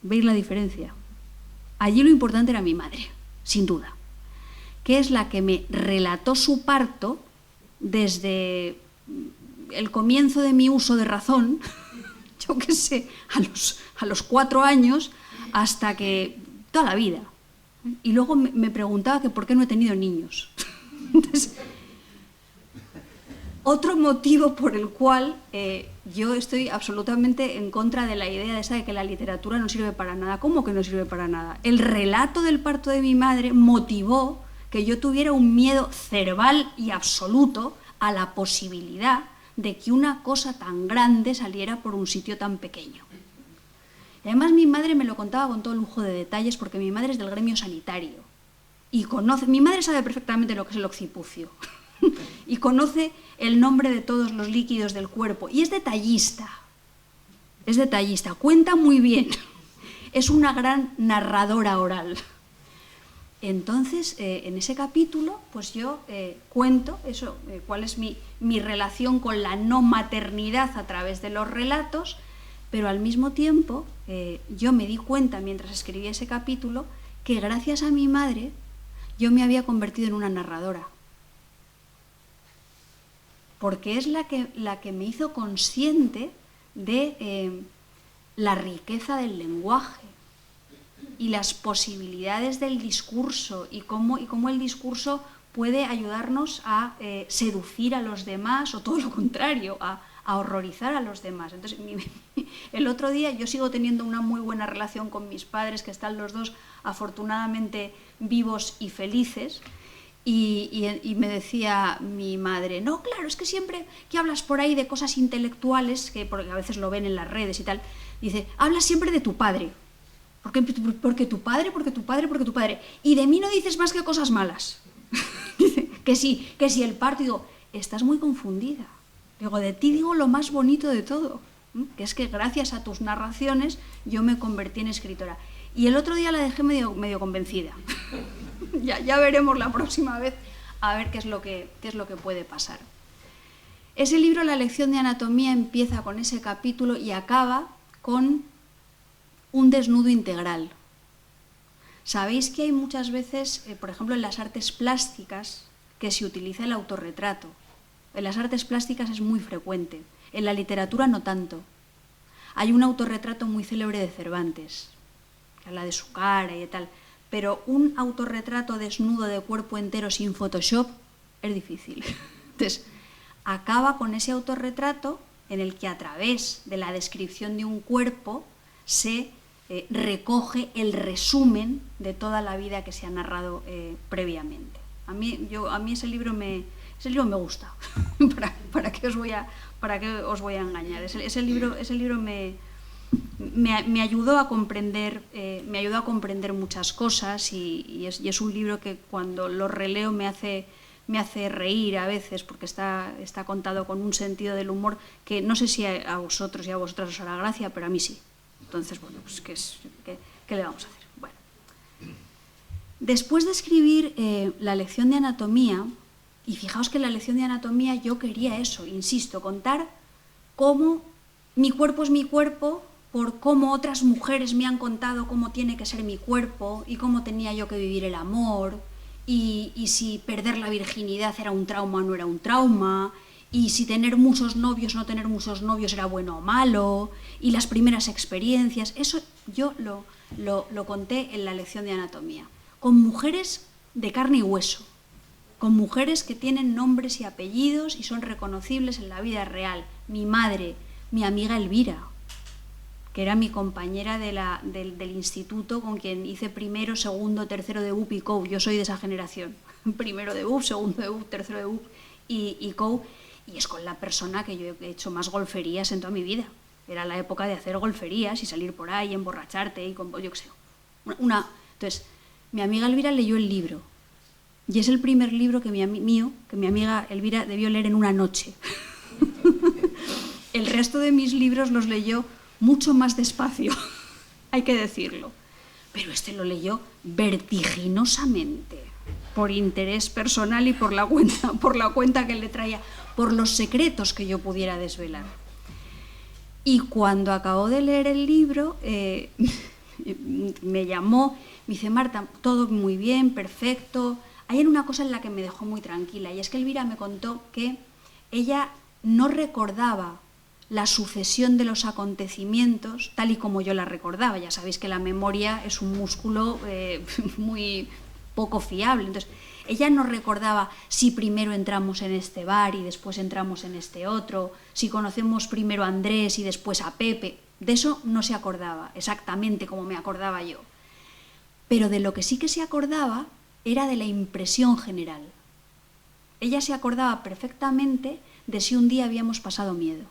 ¿Veis la diferencia? Allí lo importante era mi madre, sin duda, que es la que me relató su parto desde el comienzo de mi uso de razón, yo qué sé, a los 4 años hasta que toda la vida. Y luego me preguntaba que por qué no he tenido niños. Entonces, Otro motivo por el cual yo estoy absolutamente en contra de la idea esa de que la literatura no sirve para nada. ¿Cómo que no sirve para nada? El relato del parto de mi madre motivó que yo tuviera un miedo cerval y absoluto a la posibilidad de que una cosa tan grande saliera por un sitio tan pequeño. Y además mi madre me lo contaba con todo lujo de detalles porque mi madre es del gremio sanitario y conoce, mi madre sabe perfectamente lo que es el occipucio y conoce el nombre de todos los líquidos del cuerpo y es detallista, cuenta muy bien, es una gran narradora oral. Entonces, en ese capítulo, pues yo cuento eso, cuál es mi relación con la no maternidad a través de los relatos, pero al mismo tiempo yo me di cuenta mientras escribía ese capítulo que gracias a mi madre yo me había convertido en una narradora. Porque es la que me hizo consciente de la riqueza del lenguaje y las posibilidades del discurso y cómo el discurso puede ayudarnos a seducir a los demás o todo lo contrario, a horrorizar a los demás. Entonces, el otro día yo sigo teniendo una muy buena relación con mis padres, que están los dos afortunadamente vivos y felices, y me decía mi madre, no, claro, es que siempre que hablas por ahí de cosas intelectuales, porque a veces lo ven en las redes y tal, dice, hablas siempre de tu padre. Porque tu padre, y de mí no dices más que cosas malas. Dice, que si el parto, digo, estás muy confundida. Digo, de ti digo lo más bonito de todo, que es que gracias a tus narraciones yo me convertí en escritora. Y el otro día la dejé medio convencida. ya veremos la próxima vez a ver qué es lo que puede pasar. Ese libro, La lección de anatomía, empieza con ese capítulo y acaba con un desnudo integral. Sabéis que hay muchas veces, por ejemplo, en las artes plásticas, que se utiliza el autorretrato. En las artes plásticas es muy frecuente, en la literatura no tanto. Hay un autorretrato muy célebre de Cervantes, que habla de su cara y tal, pero un autorretrato desnudo de cuerpo entero sin Photoshop es difícil. Entonces, acaba con ese autorretrato en el que a través de la descripción de un cuerpo se recoge el resumen de toda la vida que se ha narrado previamente. A mí ese libro me gusta. ¿Para qué os voy a engañar? Ese libro me ayudó a comprender muchas cosas y es un libro que cuando lo releo me hace reír a veces porque está contado con un sentido del humor que no sé si a vosotros y a vosotras os hará gracia, pero a mí sí. Entonces, bueno, pues ¿qué le vamos a hacer? Bueno. Después de escribir la lección de anatomía, y fijaos que en la lección de anatomía yo quería eso, insisto, contar cómo mi cuerpo es mi cuerpo, por cómo otras mujeres me han contado cómo tiene que ser mi cuerpo y cómo tenía yo que vivir el amor, y si perder la virginidad era un trauma o no era un trauma, y si tener muchos novios o no tener muchos novios era bueno o malo, y las primeras experiencias. Eso yo lo conté en la lección de anatomía, con mujeres de carne y hueso, con mujeres que tienen nombres y apellidos y son reconocibles en la vida real. Mi madre, mi amiga Elvira, que era mi compañera del instituto con quien hice primero, segundo, tercero de UP y COU. Yo soy de esa generación. Primero de UP, segundo de UP, tercero de UP y COU. Y es con la persona que yo he hecho más golferías en toda mi vida. Era la época de hacer golferías y salir por ahí, emborracharte y con, yo qué sé. Entonces, mi amiga Elvira leyó el libro. Y es el primer libro que mi amiga Elvira debió leer en una noche. El resto de mis libros los leyó mucho más despacio, hay que decirlo. Pero este lo leyó vertiginosamente, por interés personal y por la cuenta que le traía, por los secretos que yo pudiera desvelar. Y cuando acabó de leer el libro, me llamó, me dice, Marta, todo muy bien, perfecto. Hay una cosa en la que me dejó muy tranquila, y es que Elvira me contó que ella no recordaba la sucesión de los acontecimientos tal y como yo la recordaba. Ya sabéis que la memoria es un músculo muy poco fiable. Entonces, Ella no recordaba si primero entramos en este bar y después entramos en este otro, si conocemos primero a Andrés y después a Pepe. De eso no se acordaba exactamente como me acordaba yo. Pero de lo que sí que se acordaba era de la impresión general. Ella se acordaba perfectamente de si un día habíamos pasado miedo.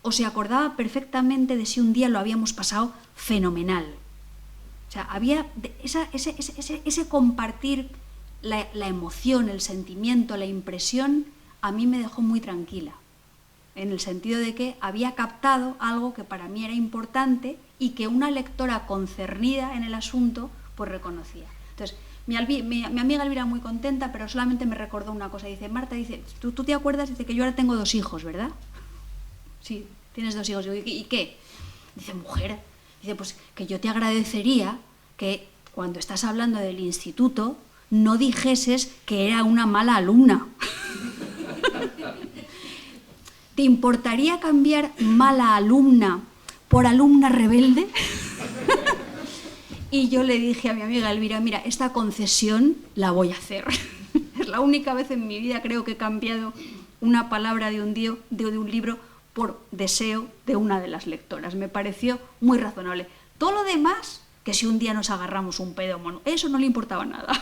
O se acordaba perfectamente de si un día lo habíamos pasado fenomenal. O sea, había ese compartir la emoción, el sentimiento, la impresión, a mí me dejó muy tranquila. En el sentido de que había captado algo que para mí era importante y que una lectora concernida en el asunto pues reconocía. Entonces, mi amiga Elvira muy contenta, pero solamente me recordó una cosa. Dice, Marta, dice, ¿tú te acuerdas? Dice que yo ahora tengo 2 hijos, ¿verdad? Sí, tienes 2 hijos. Digo, ¿y qué? Dice, mujer, dice, pues que yo te agradecería que cuando estás hablando del instituto no dijeses que era una mala alumna. ¿Te importaría cambiar mala alumna por alumna rebelde? Y yo le dije a mi amiga Elvira, mira, esta concesión la voy a hacer. Es la única vez en mi vida creo que he cambiado una palabra de un libro por deseo de una de las lectoras. Me pareció muy razonable. Todo lo demás, que si un día nos agarramos un pedo, bueno, eso no le importaba nada.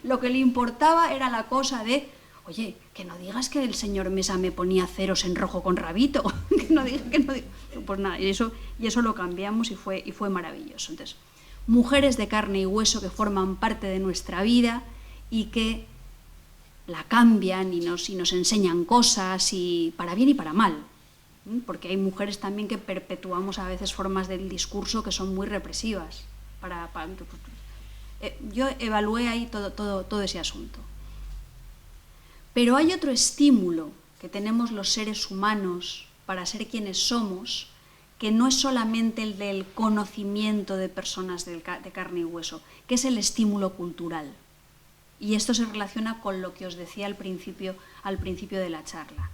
Lo que le importaba era la cosa de, oye, que no digas que el señor Mesa me ponía ceros en rojo con rabito. que no diga. Pues nada, y eso lo cambiamos y fue maravilloso. Entonces, mujeres de carne y hueso que forman parte de nuestra vida y que la cambian y nos enseñan cosas, y para bien y para mal. Porque hay mujeres también que perpetuamos a veces formas del discurso que son muy represivas. Yo evalué ahí todo ese asunto. Pero hay otro estímulo que tenemos los seres humanos para ser quienes somos, que no es solamente el del conocimiento de personas de carne y hueso, que es el estímulo cultural. Y esto se relaciona con lo que os decía al principio de la charla.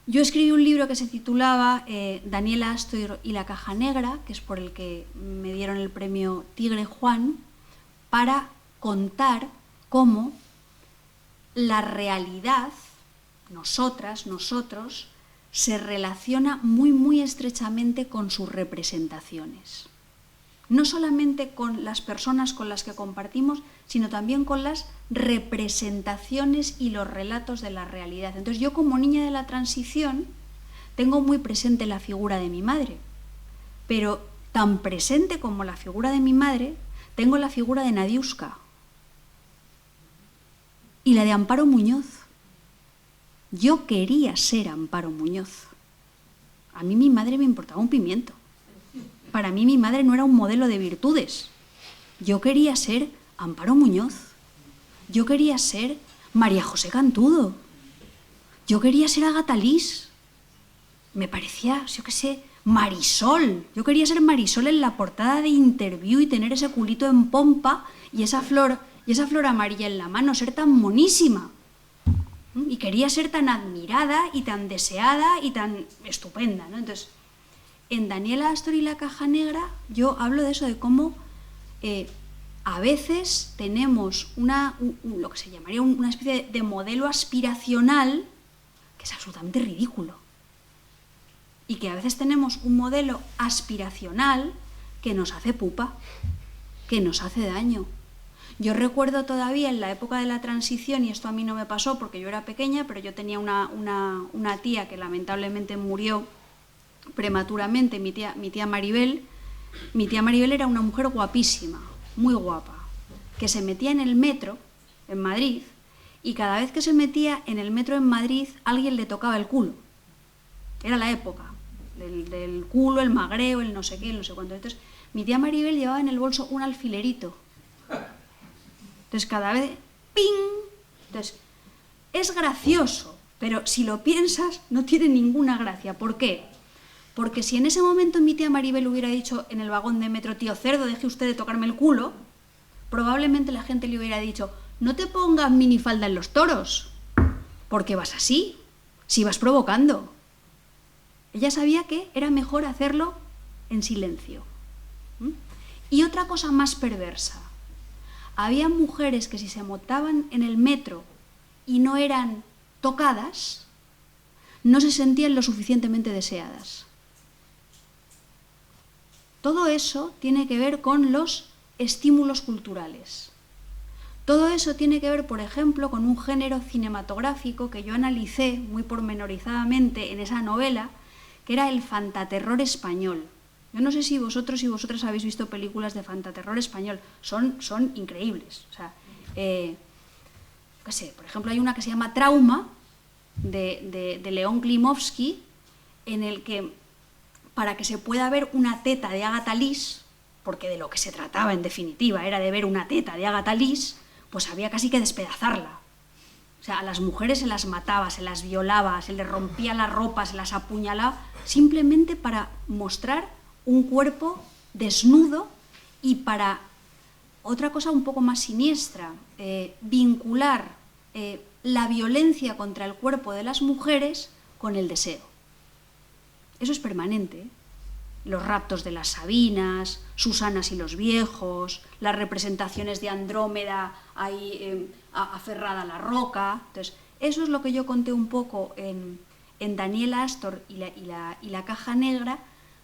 Yo escribí un libro que se titulaba Daniela Astor y la caja negra, que es por el que me dieron el premio Tigre Juan, para contar cómo la realidad, nosotros, se relaciona muy, muy estrechamente con sus representaciones. No solamente con las personas con las que compartimos, sino también con las representaciones y los relatos de la realidad. Entonces, yo como niña de la transición tengo muy presente la figura de mi madre, pero tan presente como la figura de mi madre, tengo la figura de Nadiuska y la de Amparo Muñoz. Yo quería ser Amparo Muñoz. A mí mi madre me importaba un pimiento. Para mí mi madre no era un modelo de virtudes. Yo quería ser Amparo Muñoz. Yo quería ser María José Cantudo. Yo quería ser Agatha Lis. Me parecía, yo qué sé, Marisol. Yo quería ser Marisol en la portada de Interview y tener ese culito en pompa y esa flor amarilla en la mano, ser tan monísima. Y quería ser tan admirada y tan deseada y tan estupenda, ¿no? Entonces, en Daniela Astor y la caja negra yo hablo de eso, de cómo a veces tenemos lo que se llamaría una especie de modelo aspiracional que es absolutamente ridículo. Y que a veces tenemos un modelo aspiracional que nos hace pupa, que nos hace daño. Yo recuerdo todavía en la época de la transición, y esto a mí no me pasó porque yo era pequeña, pero yo tenía una tía que lamentablemente murió prematuramente, mi tía Maribel. Mi tía Maribel era una mujer guapísima, muy guapa, que se metía en el metro en Madrid, y cada vez que se metía en el metro en Madrid alguien le tocaba el culo. Era la época del culo, el magreo, el no sé qué, el no sé cuánto. Entonces mi tía Maribel llevaba en el bolso un alfilerito. Entonces cada vez, ¡ping! Entonces, es gracioso, pero si lo piensas no tiene ninguna gracia. ¿Por qué? Porque si en ese momento mi tía Maribel hubiera dicho en el vagón de metro, tío cerdo, deje usted de tocarme el culo, probablemente la gente le hubiera dicho, no te pongas minifalda en los toros, porque vas así, si vas provocando. Ella sabía que era mejor hacerlo en silencio. Y otra cosa más perversa. había mujeres que si se montaban en el metro y no eran tocadas, no se sentían lo suficientemente deseadas. Todo eso tiene que ver con los estímulos culturales. Todo eso tiene que ver, por ejemplo, con un género cinematográfico que yo analicé muy pormenorizadamente en esa novela, que era el fantaterror español. Yo no sé si vosotros y vosotras habéis visto películas de fantaterror español, son increíbles. O sea, qué sé, por ejemplo, hay una que se llama Trauma, de León Klimovsky, en el que, para que se pueda ver una teta de Agatha Lees, porque de lo que se trataba en definitiva era de ver una teta de Agatha Lees, pues había casi que despedazarla. O sea, a las mujeres se las mataba, se las violaba, se les rompía la ropa, se las apuñalaba, simplemente para mostrar un cuerpo desnudo y para otra cosa un poco más siniestra, vincular la violencia contra el cuerpo de las mujeres con el deseo. Eso es permanente, ¿eh? Los raptos de las Sabinas, Susanas y los viejos, las representaciones de Andrómeda ahí aferrada a la roca. Entonces, eso es lo que yo conté un poco en Daniela Astor y la caja negra,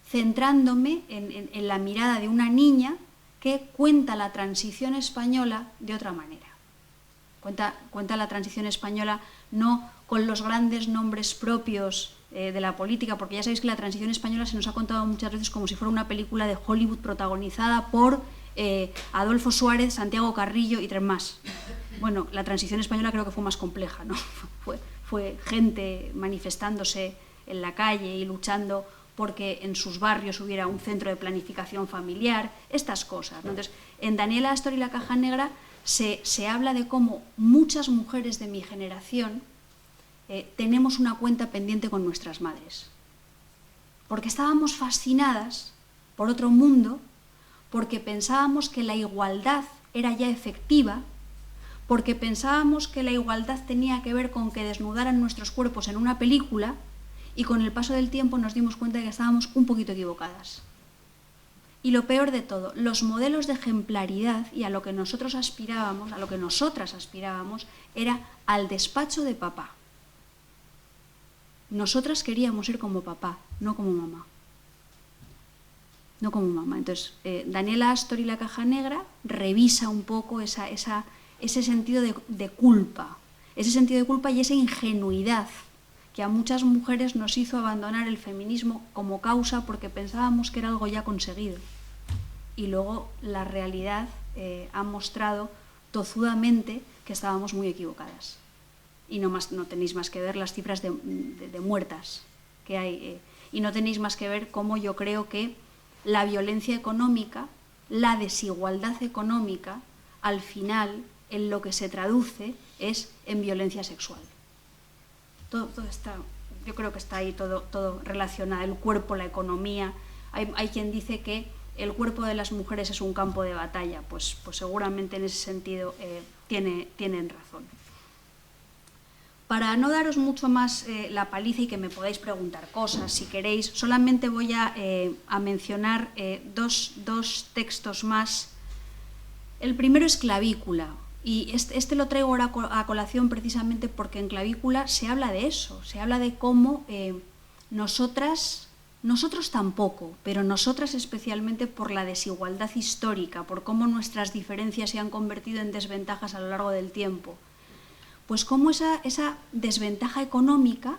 centrándome en la mirada de una niña que cuenta la transición española de otra manera. Cuenta la transición española no con los grandes nombres propios de la política, porque ya sabéis que la transición española se nos ha contado muchas veces como si fuera una película de Hollywood protagonizada por Adolfo Suárez, Santiago Carrillo y tres más. Bueno, la transición española creo que fue más compleja, ¿no? Fue gente manifestándose en la calle y luchando porque en sus barrios hubiera un centro de planificación familiar, estas cosas, ¿no? Entonces, en Daniela Astor y la caja negra se habla de cómo muchas mujeres de mi generación tenemos una cuenta pendiente con nuestras madres, porque estábamos fascinadas por otro mundo, porque pensábamos que la igualdad era ya efectiva, porque pensábamos que la igualdad tenía que ver con que desnudaran nuestros cuerpos en una película, y con el paso del tiempo nos dimos cuenta de que estábamos un poquito equivocadas. Y lo peor de todo, los modelos de ejemplaridad y a lo que nosotros aspirábamos, a lo que nosotras aspirábamos, era al despacho de papá. Nosotras queríamos ser como papá, no como mamá. No como mamá. Entonces, Daniela Astor y la caja negra revisa un poco ese sentido de culpa. Ese sentido de culpa y esa ingenuidad que a muchas mujeres nos hizo abandonar el feminismo como causa porque pensábamos que era algo ya conseguido. Y luego la realidad ha mostrado tozudamente que estábamos muy equivocadas. Y no tenéis más que ver las cifras de muertas que hay. Y no tenéis más que ver cómo yo creo que la violencia económica, la desigualdad económica, al final en lo que se traduce es en violencia sexual. Todo está, yo creo que está ahí todo relacionado, el cuerpo, la economía. Hay quien dice que el cuerpo de las mujeres es un campo de batalla, pues seguramente en ese sentido tienen razón. Para no daros mucho más la paliza y que me podáis preguntar cosas, si queréis, solamente voy a mencionar dos textos más. El primero es Clavícula, y este lo traigo ahora a colación precisamente porque en Clavícula se habla de eso, se habla de cómo nosotros tampoco, pero nosotras especialmente por la desigualdad histórica, por cómo nuestras diferencias se han convertido en desventajas a lo largo del tiempo. Pues cómo esa desventaja económica,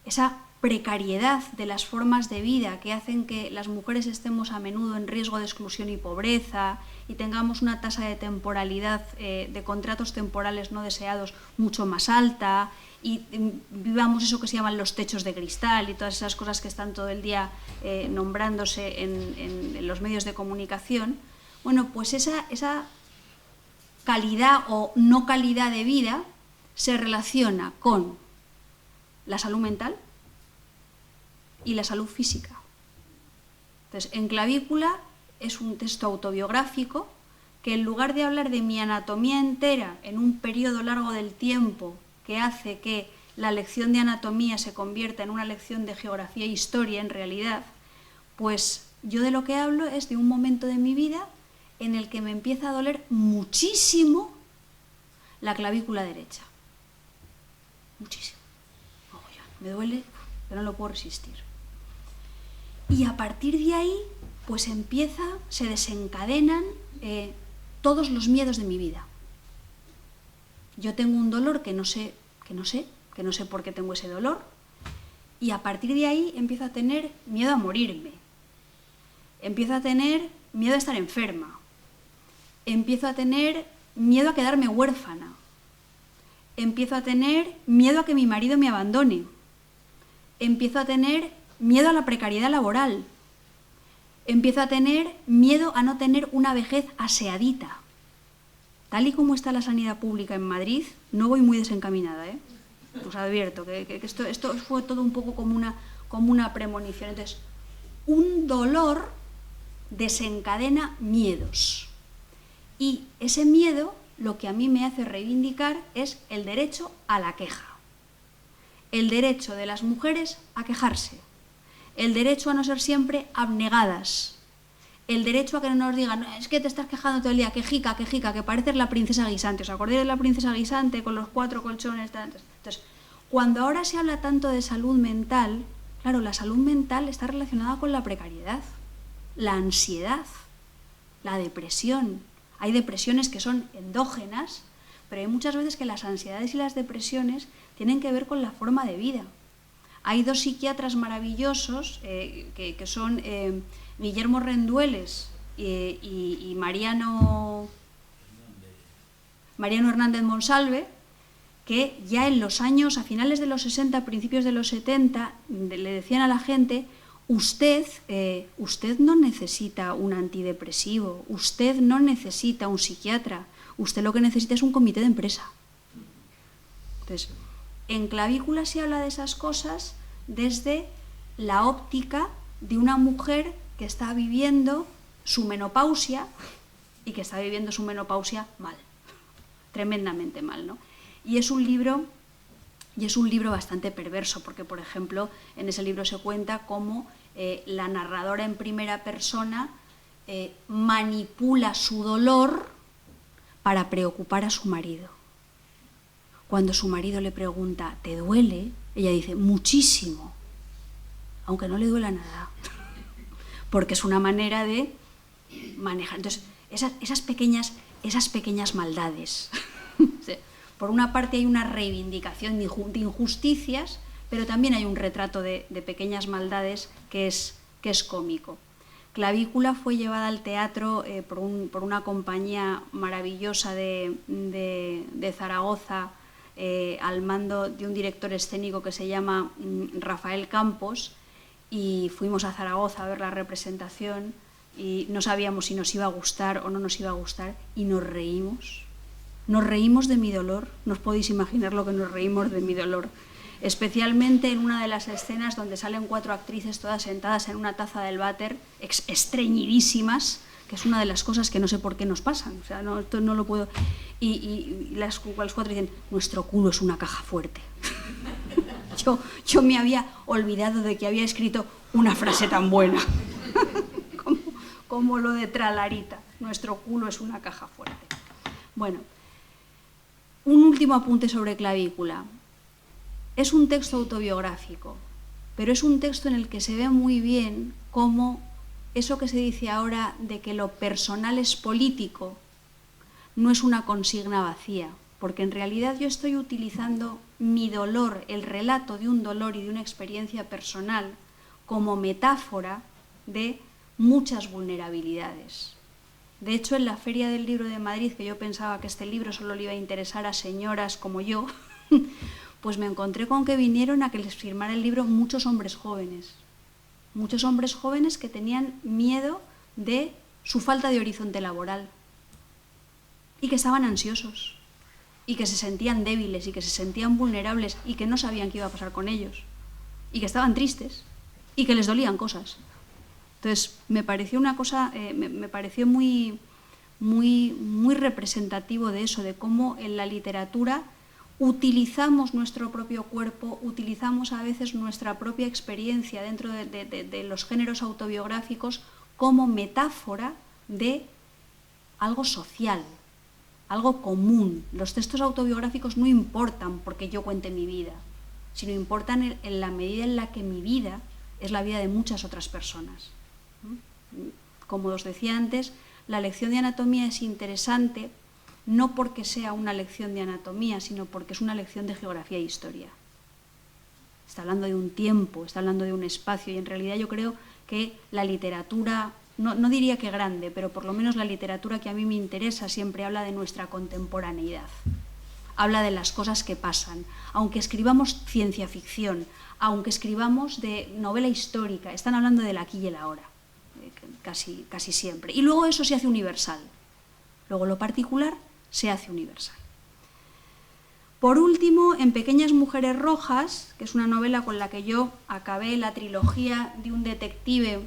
esa precariedad de las formas de vida que hacen que las mujeres estemos a menudo en riesgo de exclusión y pobreza y tengamos una tasa de temporalidad de contratos temporales no deseados mucho más alta y vivamos eso que se llaman los techos de cristal y todas esas cosas que están todo el día nombrándose en los medios de comunicación. Bueno, pues esa calidad o no calidad de vida se relaciona con la salud mental y la salud física. Entonces, en Clavícula es un texto autobiográfico que en lugar de hablar de mi anatomía entera en un periodo largo del tiempo que hace que la lección de anatomía se convierta en una lección de geografía e historia en realidad, pues yo de lo que hablo es de un momento de mi vida en el que me empieza a doler muchísimo la clavícula derecha. Muchísimo. Me duele, pero no lo puedo resistir. Y a partir de ahí, pues se desencadenan todos los miedos de mi vida. Yo tengo un dolor que no sé por qué tengo ese dolor, y a partir de ahí empiezo a tener miedo a morirme, empiezo a tener miedo a estar enferma, empiezo a tener miedo a quedarme huérfana, empiezo a tener miedo a que mi marido me abandone, empiezo a tener miedo a la precariedad laboral, empiezo a tener miedo a no tener una vejez aseadita. Tal y como está la sanidad pública en Madrid, no voy muy desencaminada, ¿eh? Os advierto que esto fue todo un poco como una premonición. Entonces, un dolor desencadena miedos. Y ese miedo lo que a mí me hace reivindicar es el derecho a la queja. El derecho de las mujeres a quejarse. El derecho a no ser siempre abnegadas. El derecho a que no nos digan, es que te estás quejando todo el día, quejica, que pareces la princesa guisante. ¿Os acordáis de la princesa guisante con los 4 colchones? Entonces, cuando ahora se habla tanto de salud mental, claro, la salud mental está relacionada con la precariedad, la ansiedad, la depresión. Hay depresiones que son endógenas, pero hay muchas veces que las ansiedades y las depresiones tienen que ver con la forma de vida. Hay 2 psiquiatras maravillosos que son Guillermo Rendueles y Mariano Hernández Monsalve, que ya en los años, a finales de los 60, principios de los 70, le decían a la gente, usted no necesita un antidepresivo, usted no necesita un psiquiatra, usted lo que necesita es un comité de empresa. Entonces, en Clavícula se habla de esas cosas desde la óptica de una mujer que está viviendo su menopausia y que está viviendo su menopausia mal, tremendamente mal, ¿no? Y es un libro bastante perverso, porque, por ejemplo, en ese libro se cuenta cómo la narradora en primera persona manipula su dolor para preocupar a su marido. Cuando su marido le pregunta, ¿te duele? Ella dice, muchísimo, aunque no le duela nada, porque es una manera de manejar. Entonces, esas pequeñas maldades. Por una parte hay una reivindicación de injusticias, pero también hay un retrato de pequeñas maldades que es cómico. Clavícula fue llevada al teatro por una compañía maravillosa de Zaragoza, al mando de un director escénico que se llama Rafael Campos, y fuimos a Zaragoza a ver la representación y no sabíamos si nos iba a gustar o no nos iba a gustar, y nos reímos de mi dolor. No os podéis imaginar lo que nos reímos de mi dolor, especialmente en una de las escenas donde salen 4 actrices todas sentadas en una taza del váter, estreñidísimas, que es una de las cosas que no sé por qué nos pasan, o sea, no, esto no lo puedo. Y las 4 dicen, nuestro culo es una caja fuerte. Yo me había olvidado de que había escrito una frase tan buena como lo de Tralarita, nuestro culo es una caja fuerte. Bueno, un último apunte sobre Clavícula. Es un texto autobiográfico, pero es un texto en el que se ve muy bien cómo eso que se dice ahora de que lo personal es político no es una consigna vacía, porque en realidad yo estoy utilizando mi dolor, el relato de un dolor y de una experiencia personal, como metáfora de muchas vulnerabilidades. De hecho, en la Feria del Libro de Madrid, que yo pensaba que este libro solo le iba a interesar a señoras como yo, pues me encontré con que vinieron a que les firmara el libro muchos hombres jóvenes que tenían miedo de su falta de horizonte laboral y que estaban ansiosos y que se sentían débiles y que se sentían vulnerables y que no sabían qué iba a pasar con ellos y que estaban tristes y que les dolían cosas. Entonces, me pareció una cosa, me pareció muy representativo de eso, de cómo en la literatura utilizamos nuestro propio cuerpo, utilizamos a veces nuestra propia experiencia dentro de los géneros autobiográficos como metáfora de algo social, algo común. Los textos autobiográficos no importan porque yo cuente mi vida, sino importan en la medida en la que mi vida es la vida de muchas otras personas. Como os decía antes, la lección de anatomía es interesante no porque sea una lección de anatomía, sino porque es una lección de geografía e historia. Está hablando de un tiempo, está hablando de un espacio, y en realidad yo creo que la literatura, no diría que grande, pero por lo menos la literatura que a mí me interesa siempre habla de nuestra contemporaneidad. Habla de las cosas que pasan. Aunque escribamos ciencia ficción, aunque escribamos de novela histórica, están hablando del aquí y el ahora, casi siempre. Y luego eso se hace universal. Luego lo particular se hace universal. Por último, en Pequeñas mujeres rojas, que es una novela con la que yo acabé la trilogía de un detective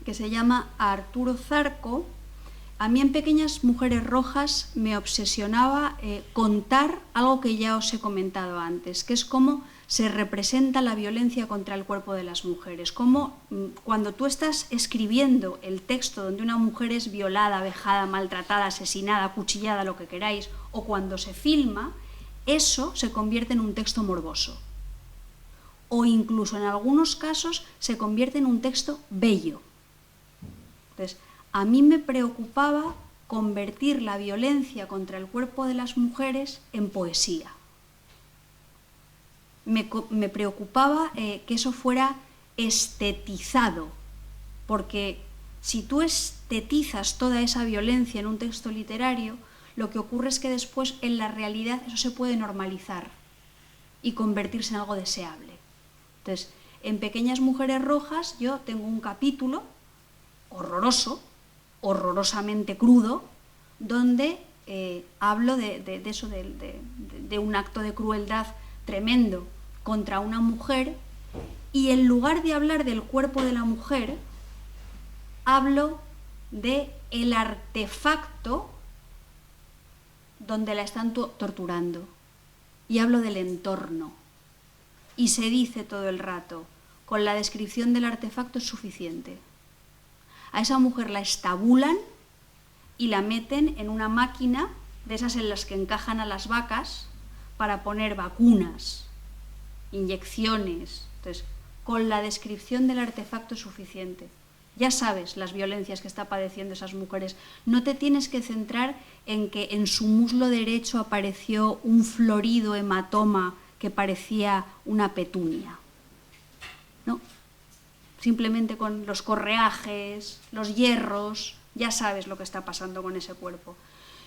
que se llama Arturo Zarco, a mí en Pequeñas mujeres rojas me obsesionaba contar algo que ya os he comentado antes, que es cómo se representa la violencia contra el cuerpo de las mujeres, cómo cuando tú estás escribiendo el texto donde una mujer es violada, vejada, maltratada, asesinada, acuchillada, lo que queráis, o cuando se filma, eso se convierte en un texto morboso. O incluso en algunos casos se convierte en un texto bello. Entonces, a mí me preocupaba convertir la violencia contra el cuerpo de las mujeres en poesía. Me preocupaba que eso fuera estetizado, porque si tú estetizas toda esa violencia en un texto literario, lo que ocurre es que después en la realidad eso se puede normalizar y convertirse en algo deseable. Entonces, en Pequeñas mujeres rojas yo tengo un capítulo horroroso, horrorosamente crudo, donde hablo de eso, de un acto de crueldad tremendo contra una mujer, y en lugar de hablar del cuerpo de la mujer, hablo de el artefacto donde la están torturando, y hablo del entorno, y se dice todo el rato, con la descripción del artefacto es suficiente. A esa mujer la estabulan y la meten en una máquina de esas en las que encajan a las vacas para poner vacunas, inyecciones. Entonces, con la descripción del artefacto es suficiente. Ya sabes las violencias que está padeciendo esas mujeres. No te tienes que centrar en que en su muslo derecho apareció un florido hematoma que parecía una petunia. No. Simplemente con los correajes, los hierros, ya sabes lo que está pasando con ese cuerpo.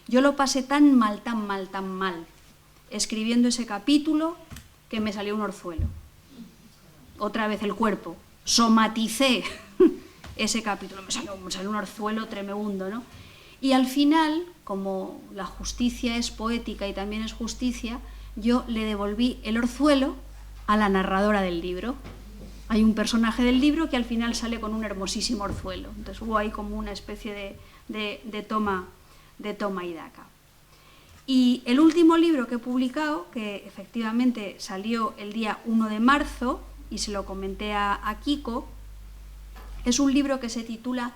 Yo lo pasé tan mal, escribiendo ese capítulo, que me salió un orzuelo. Otra vez el cuerpo. Somaticé ese capítulo, me salió un orzuelo tremendo, ¿no? Y al final, como la justicia es poética y también es justicia, yo le devolví el orzuelo a la narradora del libro. Hay un personaje del libro que al final sale con un hermosísimo orzuelo. Entonces hubo ahí como una especie de toma y daca. Y el último libro que he publicado, que efectivamente salió el día 1 de marzo, y se lo comenté a Kiko, es un libro que se titula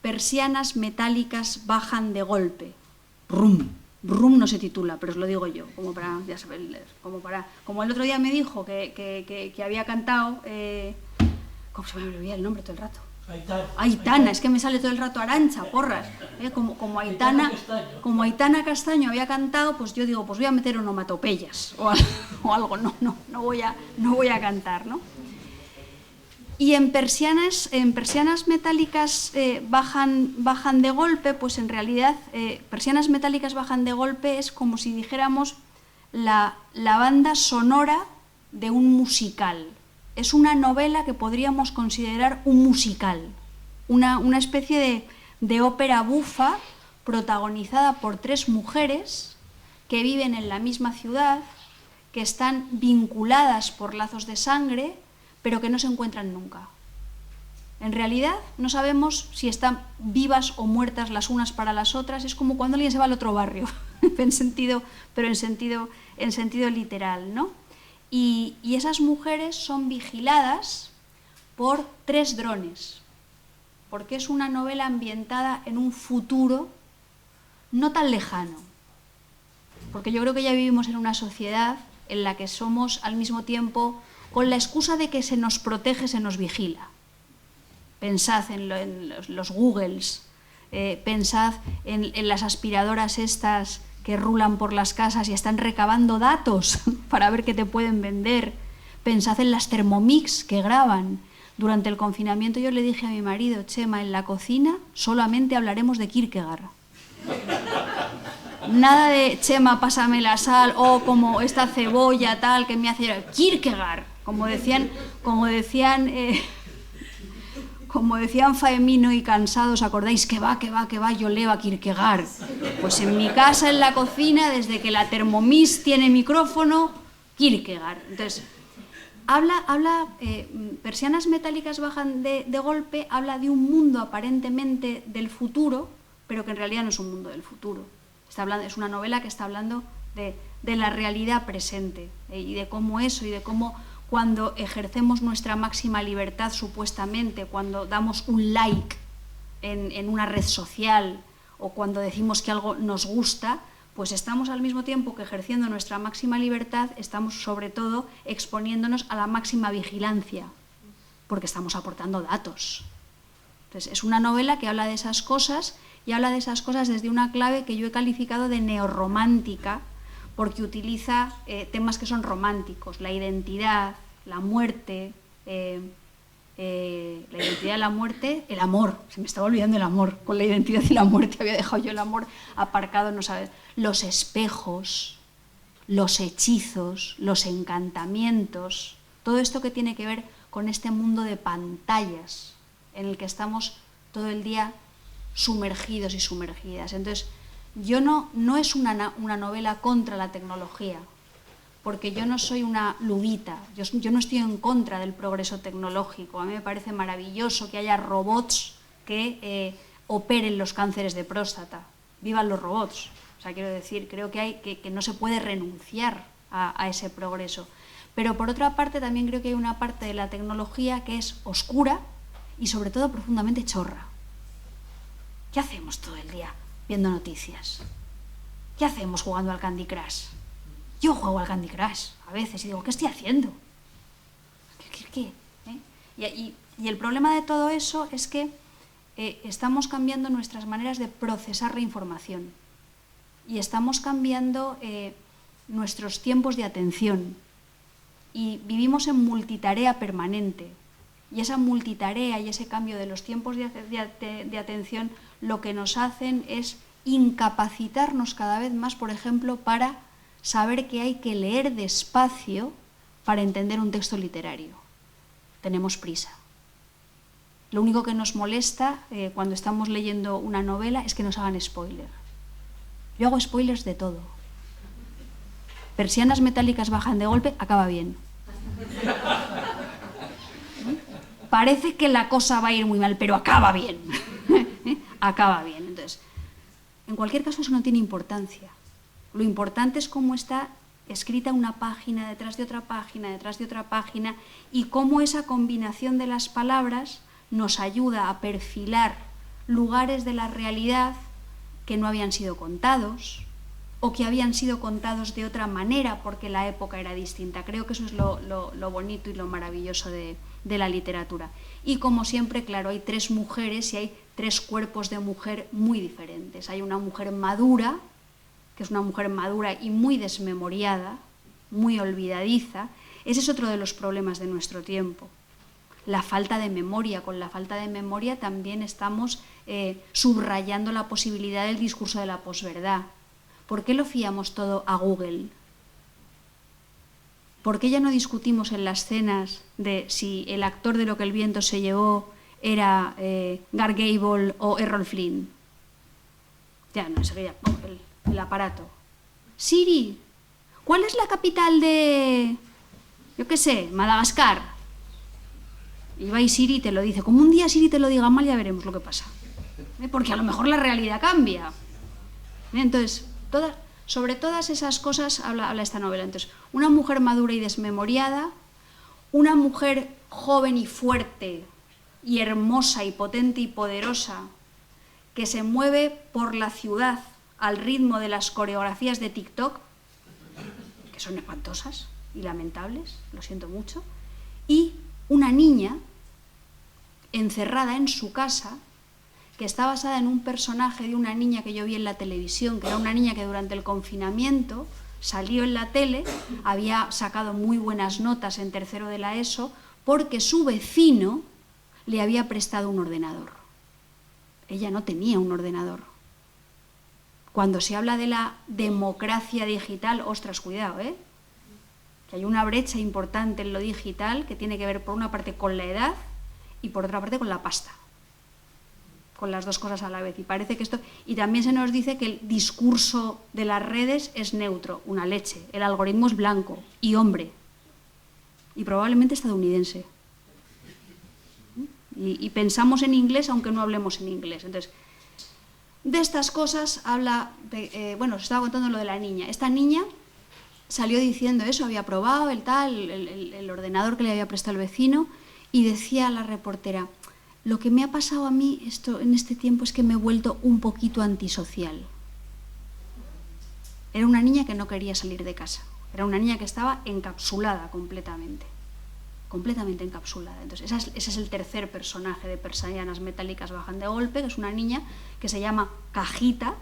Persianas metálicas bajan de golpe. Rum. Rum no se titula, pero os lo digo yo, como para, ya sabéis leer, como el otro día me dijo que había cantado, ¿cómo se me olvida el nombre todo el rato? Aitana, es que me sale todo el rato Arantxa, porras. Como Aitana Castaño había cantado, pues yo digo, pues voy a meter onomatopeyas o algo, no voy a cantar, ¿no? Y en persianas metálicas bajan de golpe, pues en realidad persianas metálicas bajan de golpe es como si dijéramos la banda sonora de un musical. Es una novela que podríamos considerar un musical, una especie de ópera bufa protagonizada por 3 mujeres que viven en la misma ciudad, que están vinculadas por lazos de sangre, pero que no se encuentran nunca. En realidad no sabemos si están vivas o muertas las unas para las otras. Es como cuando alguien se va al otro barrio, en sentido literal, ¿no? Y esas mujeres son vigiladas por 3 drones, porque es una novela ambientada en un futuro no tan lejano, porque yo creo que ya vivimos en una sociedad en la que somos al mismo tiempo, con la excusa de que se nos protege, se nos vigila. Pensad en los Googles, pensad en las aspiradoras estas que rulan por las casas y están recabando datos para ver qué te pueden vender. Pensad en las Thermomix que graban. Durante el confinamiento yo le dije a mi marido, Chema, en la cocina solamente hablaremos de Kierkegaard. Nada de, Chema, pásame la sal, o como esta cebolla tal que me hace llorar. Kierkegaard, como decían Faemino y Cansado, ¿os acordáis? Que va, yo leo a Kierkegaard. Pues en mi casa, en la cocina, desde que la Thermomix tiene micrófono, Kierkegaard. Entonces, Persianas metálicas bajan de golpe, habla de un mundo aparentemente del futuro, pero que en realidad no es un mundo del futuro. Es una novela que está hablando de la realidad presente, y de cómo eso, y de cómo cuando ejercemos nuestra máxima libertad supuestamente, cuando damos un like en una red social o cuando decimos que algo nos gusta, pues estamos al mismo tiempo que ejerciendo nuestra máxima libertad, estamos sobre todo exponiéndonos a la máxima vigilancia, porque estamos aportando datos. Entonces, es una novela que habla de esas cosas, y habla de esas cosas desde una clave que yo he calificado de neorromántica, porque utiliza temas que son románticos, la identidad, la muerte, el amor, se me estaba olvidando el amor, con la identidad y la muerte había dejado yo el amor aparcado, no sabes, los espejos, los hechizos, los encantamientos, todo esto que tiene que ver con este mundo de pantallas en el que estamos todo el día sumergidos y sumergidas. Entonces, no es una novela contra la tecnología, porque yo no soy una ludita, yo no estoy en contra del progreso tecnológico. A mí me parece maravilloso que haya robots que operen los cánceres de próstata. ¡Vivan los robots! O sea, quiero decir, creo que no se puede renunciar a ese progreso. Pero por otra parte también creo que hay una parte de la tecnología que es oscura y sobre todo profundamente chorra. ¿Qué hacemos todo el día viendo noticias? ¿Qué hacemos jugando al Candy Crush? Yo juego al Candy Crush a veces y digo, ¿qué estoy haciendo? ¿Qué? Y el problema de todo eso es que estamos cambiando nuestras maneras de procesar la información y estamos cambiando nuestros tiempos de atención y vivimos en multitarea permanente. Y esa multitarea y ese cambio de los tiempos de atención lo que nos hacen es incapacitarnos cada vez más, por ejemplo, para saber que hay que leer despacio para entender un texto literario. Tenemos prisa. Lo único que nos molesta cuando estamos leyendo una novela es que nos hagan spoiler. Yo hago spoilers de todo. Persianas metálicas bajan de golpe, acaba bien. Parece que la cosa va a ir muy mal, pero acaba bien. Acaba bien. Entonces, en cualquier caso, eso no tiene importancia. Lo importante es cómo está escrita una página detrás de otra página, detrás de otra página, y cómo esa combinación de las palabras nos ayuda a perfilar lugares de la realidad que no habían sido contados o que habían sido contados de otra manera porque la época era distinta. Creo que eso es lo bonito y lo maravilloso de la literatura. Y como siempre, claro, hay tres mujeres y hay tres cuerpos de mujer muy diferentes. Hay una mujer madura, que es una mujer madura y muy desmemoriada, muy olvidadiza. Ese es otro de los problemas de nuestro tiempo. La falta de memoria. Con la falta de memoria también estamos subrayando la posibilidad del discurso de la posverdad. ¿Por qué lo fiamos todo a Google? ¿Por qué ya no discutimos en las cenas de si el actor de Lo que el viento se llevó era Garth Gable o Errol Flynn? Ya, no, enseguida, el aparato. Siri, ¿cuál es la capital de, yo qué sé, Madagascar? Y va y Siri te lo dice. Como un día Siri te lo diga mal, ya veremos lo que pasa. Porque a lo mejor la realidad cambia. Entonces, sobre todas esas cosas habla esta novela. Entonces, una mujer madura y desmemoriada, una mujer joven y fuerte y hermosa y potente y poderosa que se mueve por la ciudad al ritmo de las coreografías de TikTok, que son espantosas y lamentables, lo siento mucho, y una niña encerrada en su casa, que está basada en un personaje de una niña que yo vi en la televisión, que era una niña que durante el confinamiento salió en la tele, había sacado muy buenas notas en tercero de la ESO, porque su vecino le había prestado un ordenador. Ella no tenía un ordenador. Cuando se habla de la democracia digital, ostras, cuidado, que hay una brecha importante en lo digital que tiene que ver por una parte con la edad y por otra parte con la pasta, con las dos cosas a la vez. Y parece que esto, y también se nos dice que el discurso de las redes es neutro, una leche, el algoritmo es blanco y hombre, y probablemente estadounidense. Y pensamos en inglés aunque no hablemos en inglés. Entonces, de estas cosas habla, os estaba contando lo de la niña. Esta niña salió diciendo eso, había probado el ordenador que le había prestado el vecino, y decía la reportera: lo que me ha pasado a mí en este tiempo es que me he vuelto un poquito antisocial. Era una niña que no quería salir de casa, era una niña que estaba encapsulada completamente encapsulada. Entonces, ese es el tercer personaje de Persianas Metálicas Bajan de Golpe, que es una niña que se llama Cajita,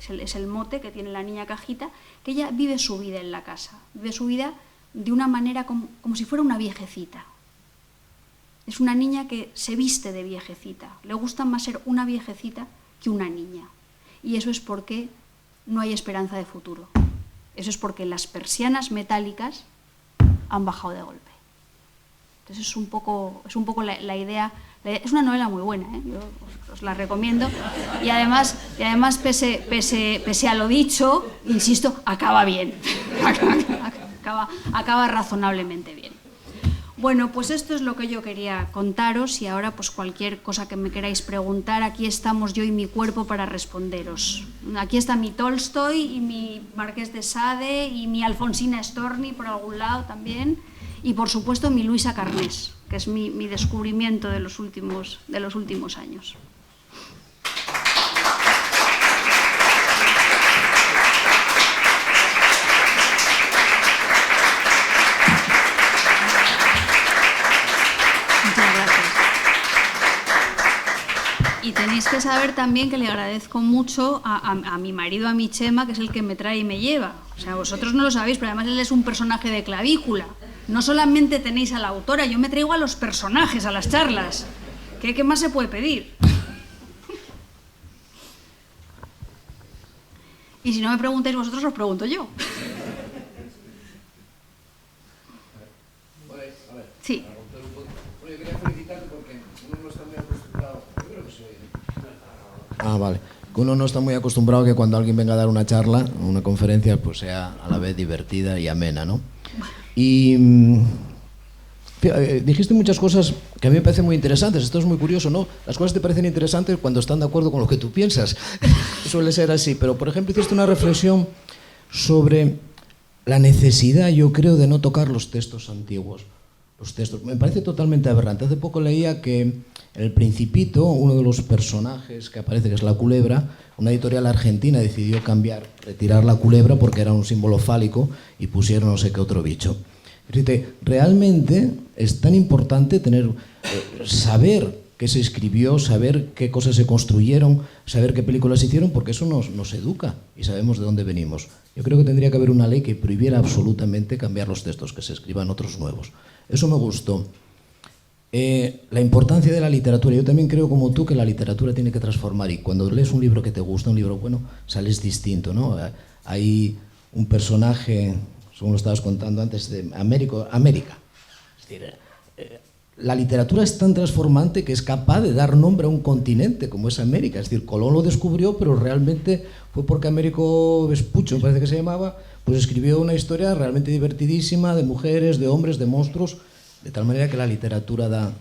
es el mote que tiene la niña Cajita, que ella vive su vida en la casa, vive su vida de una manera como si fuera una viejecita. Es una niña que se viste de viejecita, le gusta más ser una viejecita que una niña. Y eso es porque no hay esperanza de futuro. Eso es porque las persianas metálicas han bajado de golpe. Entonces es un poco la idea. Es una novela muy buena, yo os la recomiendo. Y además pese a lo dicho, insisto, acaba bien. acaba razonablemente bien. Bueno, pues esto es lo que yo quería contaros, y ahora pues cualquier cosa que me queráis preguntar, aquí estamos yo y mi cuerpo para responderos. Aquí está mi Tolstoy y mi Marqués de Sade y mi Alfonsina Storni por algún lado también, y por supuesto mi Luisa Carnés, que es mi descubrimiento de los últimos años. Y tenéis que saber también que le agradezco mucho a mi marido, a mi Chema, que es el que me trae y me lleva. O sea, vosotros no lo sabéis, pero además él es un personaje de clavícula. No solamente tenéis a la autora, yo me traigo a los personajes a las charlas. ¿Qué más se puede pedir? Y si no me preguntáis vosotros, os pregunto yo. A ver. Sí. Bueno, yo quería felicitarte porque uno no está muy acostumbrado. Yo creo que se oye. Vale. Uno no está muy acostumbrado a que cuando alguien venga a dar una charla, una conferencia, pues sea a la vez divertida y amena, ¿no? Y dijiste muchas cosas que a mí me parecen muy interesantes. Esto es muy curioso, ¿no? Las cosas te parecen interesantes cuando están de acuerdo con lo que tú piensas. Suele ser así. Pero, por ejemplo, hiciste una reflexión sobre la necesidad, yo creo, de no tocar los textos antiguos. Los textos. Me parece totalmente aberrante. Hace poco leía que en El Principito, uno de los personajes que aparece, que es la culebra, una editorial argentina decidió retirar la culebra porque era un símbolo fálico y pusieron no sé qué otro bicho. Realmente es tan importante saber qué se escribió, saber qué cosas se construyeron, saber qué películas se hicieron, porque eso nos educa y sabemos de dónde venimos. Yo creo que tendría que haber una ley que prohibiera absolutamente cambiar los textos, que se escriban otros nuevos. Eso me gustó. La importancia de la literatura. Yo también creo, como tú, que la literatura tiene que transformar, y cuando lees un libro que te gusta, un libro bueno, sales distinto, ¿no? Hay un personaje, según lo estabas contando antes, de América. Es decir, la literatura es tan transformante que es capaz de dar nombre a un continente como es América. Es decir, Colón lo descubrió, pero realmente fue porque Américo Vespuccio, me parece que se llamaba, pues escribió una historia realmente divertidísima de mujeres, de hombres, de monstruos, de tal manera que la literatura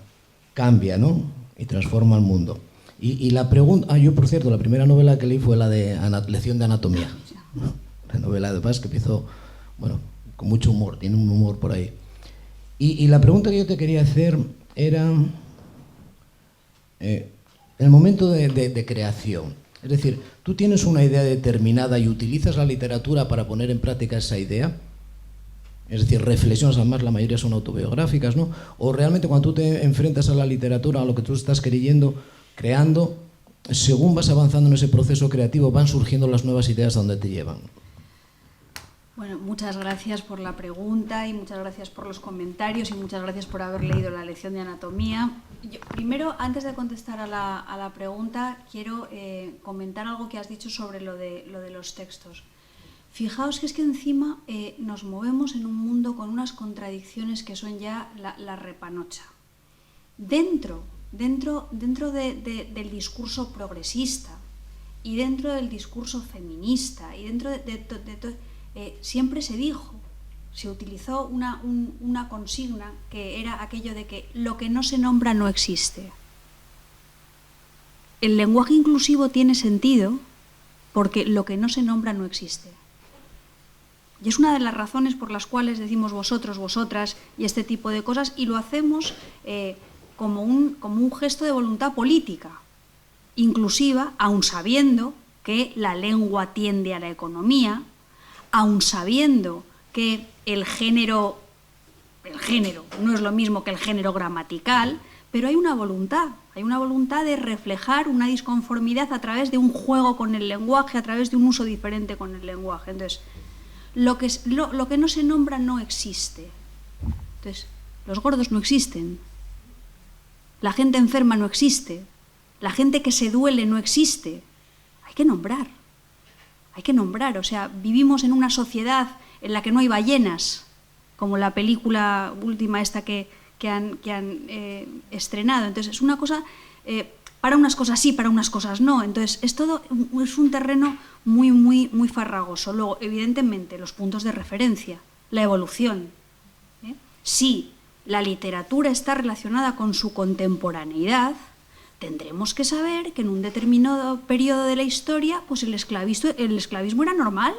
cambia, ¿no? Y transforma el mundo. Y la pregunta... yo, por cierto, la primera novela que leí fue la de Lección de Anatomía, ¿no? La novela de Paz, que empezó, bueno, con mucho humor, tiene un humor por ahí. Y la pregunta que yo te quería hacer era... el momento de creación. Es decir, ¿tú tienes una idea determinada y utilizas la literatura para poner en práctica esa idea? Es decir, reflexiones, además la mayoría son autobiográficas, ¿no? O realmente cuando tú te enfrentas a la literatura, a lo que tú estás creyendo, creando, según vas avanzando en ese proceso creativo, van surgiendo las nuevas ideas a donde te llevan. Bueno, muchas gracias por la pregunta y muchas gracias por los comentarios y muchas gracias por haber leído la lección de anatomía. Primero, antes de contestar a la pregunta, quiero comentar algo que has dicho sobre lo de los textos. Fijaos que es que encima nos movemos en un mundo con unas contradicciones que son ya la repanocha. Dentro del discurso progresista y dentro del discurso feminista y dentro siempre se dijo, se utilizó una consigna que era aquello de que lo que no se nombra no existe. El lenguaje inclusivo tiene sentido porque lo que no se nombra no existe. Y es una de las razones por las cuales decimos vosotros, vosotras y este tipo de cosas, y lo hacemos como un gesto de voluntad política, inclusiva, aun sabiendo que la lengua tiende a la economía, aun sabiendo que el género no es lo mismo que el género gramatical, pero hay una voluntad de reflejar una disconformidad a través de un juego con el lenguaje, a través de un uso diferente con el lenguaje. Entonces, lo que no se nombra no existe. Entonces, los gordos no existen, la gente enferma no existe, la gente que se duele no existe. Hay que nombrar, o sea, vivimos en una sociedad en la que no hay ballenas, como la película última esta que han estrenado. Entonces, es una cosa, para unas cosas sí, para unas cosas no. Entonces, es un terreno muy, muy, muy farragoso. Luego, evidentemente, los puntos de referencia, la evolución. Si la literatura está relacionada con su contemporaneidad, tendremos que saber que en un determinado periodo de la historia, pues el esclavismo era normal.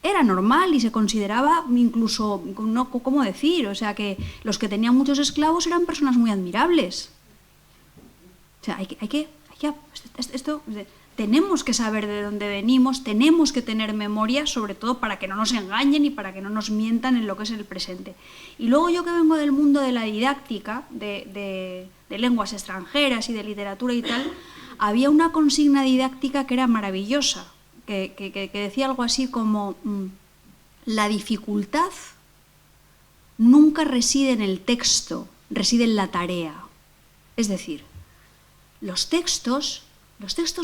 Era normal y se consideraba incluso, no, ¿cómo decir? O sea, que los que tenían muchos esclavos eran personas muy admirables. O sea, esto, tenemos que saber de dónde venimos, tenemos que tener memoria, sobre todo para que no nos engañen y para que no nos mientan en lo que es el presente. Y luego yo que vengo del mundo de la didáctica, de lenguas extranjeras y de literatura y tal, había una consigna didáctica que era maravillosa, que decía algo así como: la dificultad nunca reside en el texto, reside en la tarea. Es decir, los textos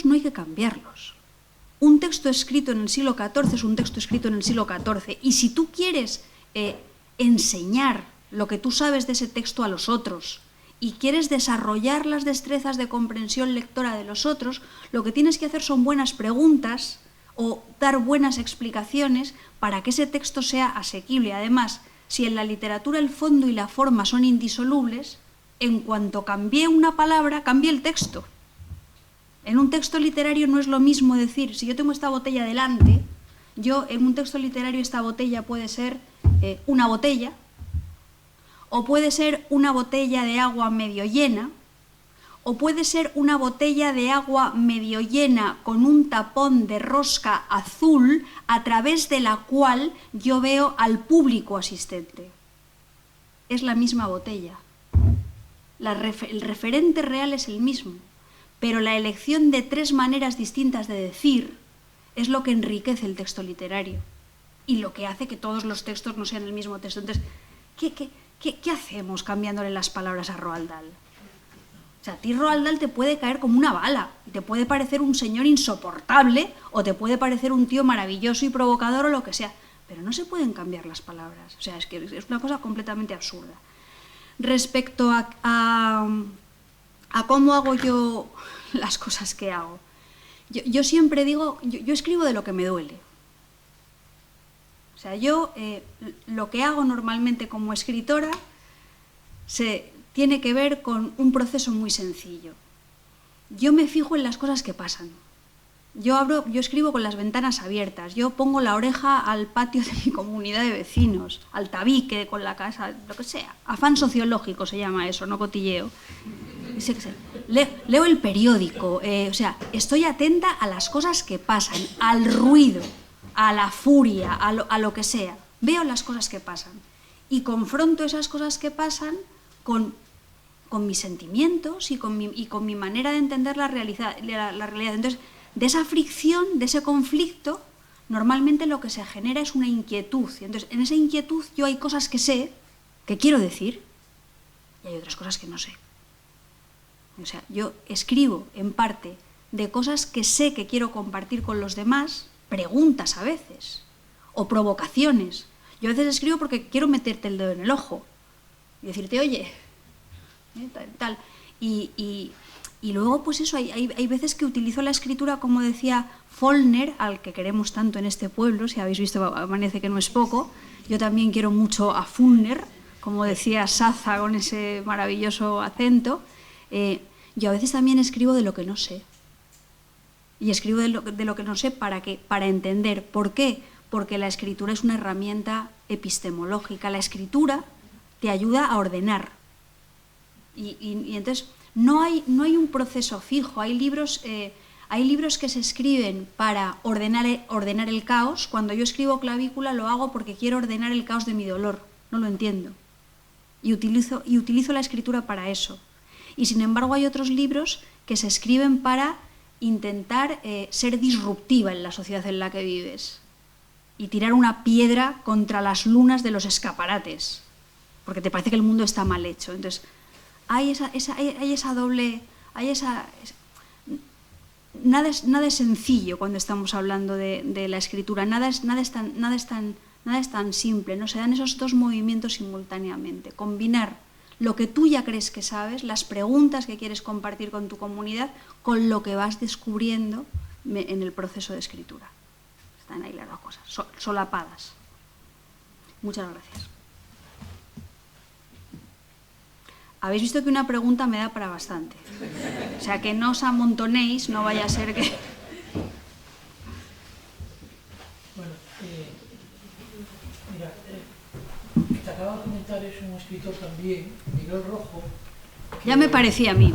no hay que cambiarlos. Un texto escrito en el siglo XIV es un texto escrito en el siglo XIV, y si tú quieres enseñar lo que tú sabes de ese texto a los otros y quieres desarrollar las destrezas de comprensión lectora de los otros, lo que tienes que hacer son buenas preguntas o dar buenas explicaciones para que ese texto sea asequible. Además, si en la literatura el fondo y la forma son indisolubles, en cuanto cambie una palabra, cambia el texto. En un texto literario no es lo mismo decir, si yo tengo esta botella delante, en un texto literario esta botella puede ser una botella, o puede ser una botella de agua medio llena, o puede ser una botella de agua medio llena con un tapón de rosca azul a través de la cual yo veo al público asistente. Es la misma botella. El referente real es el mismo, pero la elección de tres maneras distintas de decir es lo que enriquece el texto literario y lo que hace que todos los textos no sean el mismo texto. Entonces, ¿qué hacemos cambiándole las palabras a Roald Dahl? O sea, a ti Roald Dahl te puede caer como una bala, y te puede parecer un señor insoportable o te puede parecer un tío maravilloso y provocador o lo que sea, pero no se pueden cambiar las palabras. O sea, es que es una cosa completamente absurda. Respecto a cómo hago yo las cosas que hago, yo siempre digo, yo escribo de lo que me duele. O sea, yo lo que hago normalmente como escritora tiene que ver con un proceso muy sencillo. Yo me fijo en las cosas que pasan. Yo escribo con las ventanas abiertas, yo pongo la oreja al patio de mi comunidad de vecinos, al tabique con la casa, lo que sea. Afán sociológico se llama eso, no cotilleo. leo el periódico, o sea, estoy atenta a las cosas que pasan, al ruido, a la furia, a lo que sea. Veo las cosas que pasan y confronto esas cosas que pasan con mis sentimientos y con mi manera de entender la realidad. Entonces, de esa fricción, de ese conflicto, normalmente lo que se genera es una inquietud. Entonces, en esa inquietud yo hay cosas que sé, que quiero decir, y hay otras cosas que no sé. O sea, yo escribo en parte de cosas que sé que quiero compartir con los demás, preguntas a veces, o provocaciones. Yo a veces escribo porque quiero meterte el dedo en el ojo y decirte, oye, tal. Y luego, pues eso, hay veces que utilizo la escritura, como decía Follner, al que queremos tanto en este pueblo, si habéis visto, amanece que no es poco. Yo también quiero mucho a Follner, como decía Saza con ese maravilloso acento. Yo a veces también escribo de lo que no sé. Y escribo de lo que no sé para entender. ¿Por qué? Porque la escritura es una herramienta epistemológica. La escritura te ayuda a ordenar. Y entonces no hay un proceso fijo. Hay libros que se escriben para ordenar el caos. Cuando yo escribo Clavícula lo hago porque quiero ordenar el caos de mi dolor. No lo entiendo. Y utilizo la escritura para eso. Y sin embargo hay otros libros que se escriben para intentar ser disruptiva en la sociedad en la que vives y tirar una piedra contra las lunas de los escaparates, porque te parece que el mundo está mal hecho. Entonces, hay esa doble... Nada es sencillo cuando estamos hablando de la escritura, nada es tan simple, ¿no? Se dan esos dos movimientos simultáneamente, combinar lo que tú ya crees que sabes, las preguntas que quieres compartir con tu comunidad, con lo que vas descubriendo en el proceso de escritura. Están ahí las dos cosas, solapadas. Muchas gracias. Habéis visto que una pregunta me da para bastante. O sea, que no os amontonéis, no vaya a ser que... Bueno, mira, te acaba de comentar es un escritor también, Miguel Rojo. Ya me parecía a mí.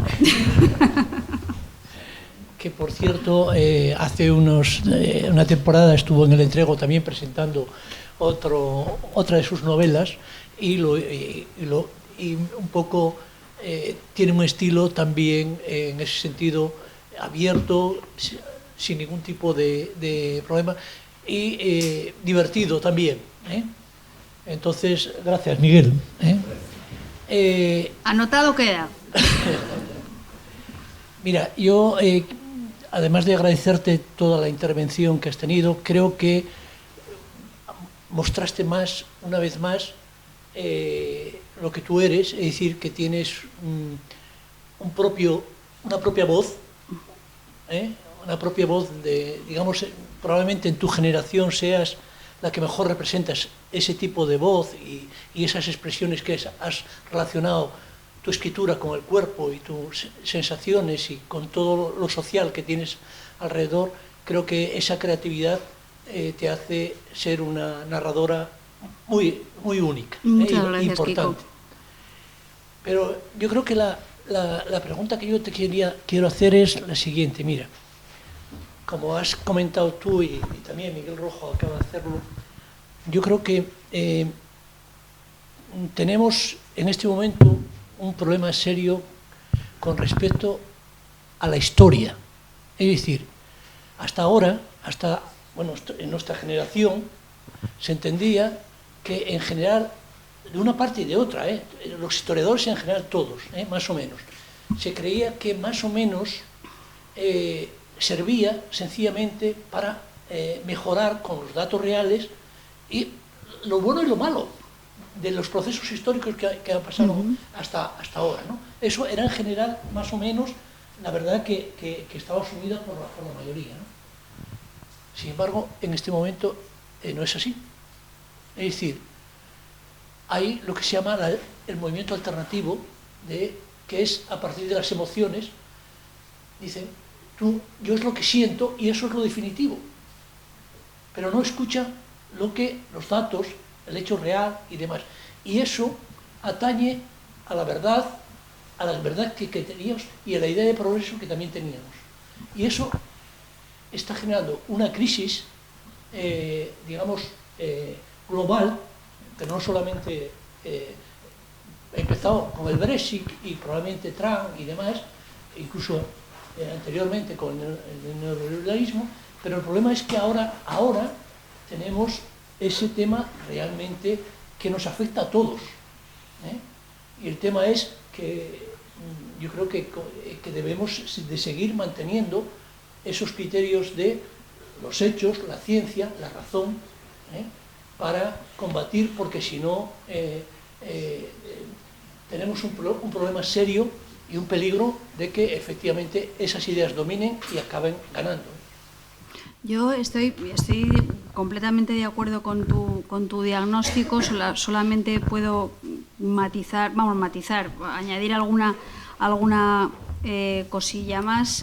Que por cierto, hace una temporada estuvo en el Entrego también presentando otra de sus novelas y un poco tiene un estilo también en ese sentido abierto, sin ningún tipo de problema y divertido también. Entonces, gracias, Miguel. Anotado queda. Mira, yo, además de agradecerte toda la intervención que has tenido, creo que mostraste una vez más, lo que tú eres, es decir, que tienes una propia voz, una propia voz digamos, probablemente en tu generación seas la que mejor representas ese tipo de voz y esas expresiones que has relacionado tu escritura con el cuerpo y tus sensaciones y con todo lo social que tienes alrededor. Creo que esa creatividad te hace ser una narradora muy única. Muchas gracias, importante. Kiko. Pero yo creo que la pregunta que yo te quiero hacer es la siguiente. Mira, como has comentado tú y también Miguel Rojo acaba de hacerlo, yo creo que tenemos en este momento un problema serio con respecto a la historia. Es decir, hasta ahora, en nuestra generación, se entendía que en general, de una parte y de otra, los historiadores en general todos, más o menos, se creía que más o menos servía sencillamente para mejorar con los datos reales y lo bueno y lo malo de los procesos históricos que han pasado hasta ahora, ¿no? Eso era en general más o menos la verdad que estaba asumida por la mayoría, ¿no? Sin embargo, en este momento no es así. Es decir, hay lo que se llama el movimiento alternativo, que es a partir de las emociones. Dicen, yo es lo que siento y eso es lo definitivo. Pero no escucha los datos, el hecho real y demás. Y eso atañe a la verdad, a la verdad que teníamos y a la idea de progreso que también teníamos. Y eso está generando una crisis, digamos, global, que no solamente ha empezado con el Brexit y probablemente Trump y demás, incluso anteriormente con el neoliberalismo, pero el problema es que ahora tenemos ese tema realmente que nos afecta a todos, ¿eh? Y el tema es que yo creo que debemos de seguir manteniendo esos criterios de los hechos, la ciencia, la razón, para combatir, porque si no tenemos un problema serio y un peligro de que efectivamente esas ideas dominen y acaben ganando. Yo estoy completamente de acuerdo con tu diagnóstico, solamente puedo matizar, añadir alguna cosilla más.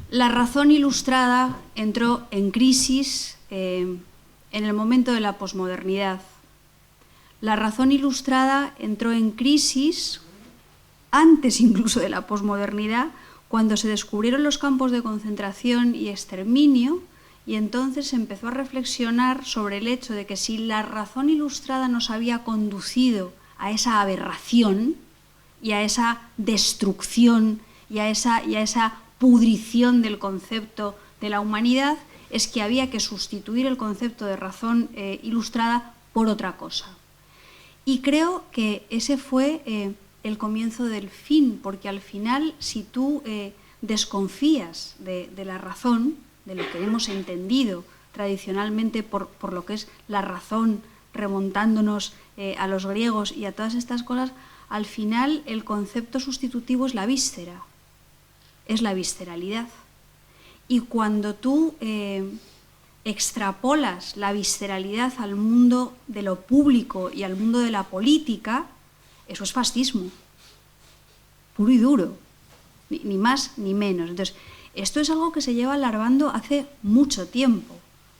La razón ilustrada entró en crisis en el momento de la posmodernidad. La razón ilustrada entró en crisis antes incluso de la posmodernidad, cuando se descubrieron los campos de concentración y exterminio, y entonces se empezó a reflexionar sobre el hecho de que si la razón ilustrada nos había conducido a esa aberración y a esa destrucción y a esa pudrición del concepto de la humanidad, es que había que sustituir el concepto de razón ilustrada por otra cosa. Y creo que ese fue el comienzo del fin, porque al final, si tú desconfías de la razón, de lo que hemos entendido tradicionalmente por lo que es la razón, remontándonos a los griegos y a todas estas cosas, al final el concepto sustitutivo es la víscera, es la visceralidad. Y cuando tú extrapolas la visceralidad al mundo de lo público y al mundo de la política, eso es fascismo, puro y duro, ni más ni menos. Entonces, esto es algo que se lleva alargando hace mucho tiempo.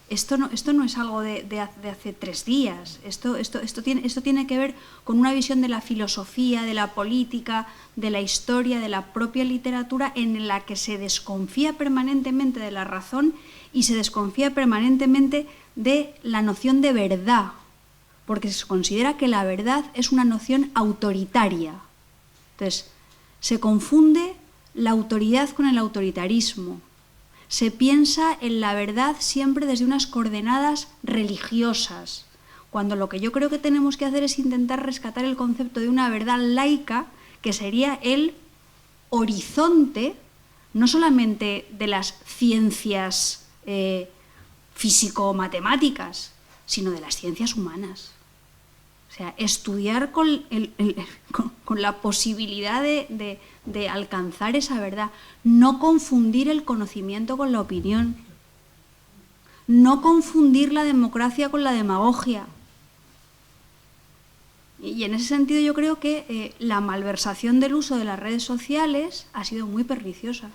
Esto no es algo de hace 3 días. Esto tiene que ver con una visión de la filosofía, de la política, de la historia, de la propia literatura, en la que se desconfía permanentemente de la razón y se desconfía permanentemente de la noción de verdad, porque se considera que la verdad es una noción autoritaria. Entonces, se confunde la autoridad con el autoritarismo. Se piensa en la verdad siempre desde unas coordenadas religiosas, cuando lo que yo creo que tenemos que hacer es intentar rescatar el concepto de una verdad laica, que sería el horizonte, no solamente de las ciencias físico-matemáticas, sino de las ciencias humanas. O sea, estudiar con la posibilidad de alcanzar esa verdad, no confundir el conocimiento con la opinión, no confundir la democracia con la demagogia. Y en ese sentido yo creo que la malversación del uso de las redes sociales ha sido muy perniciosa,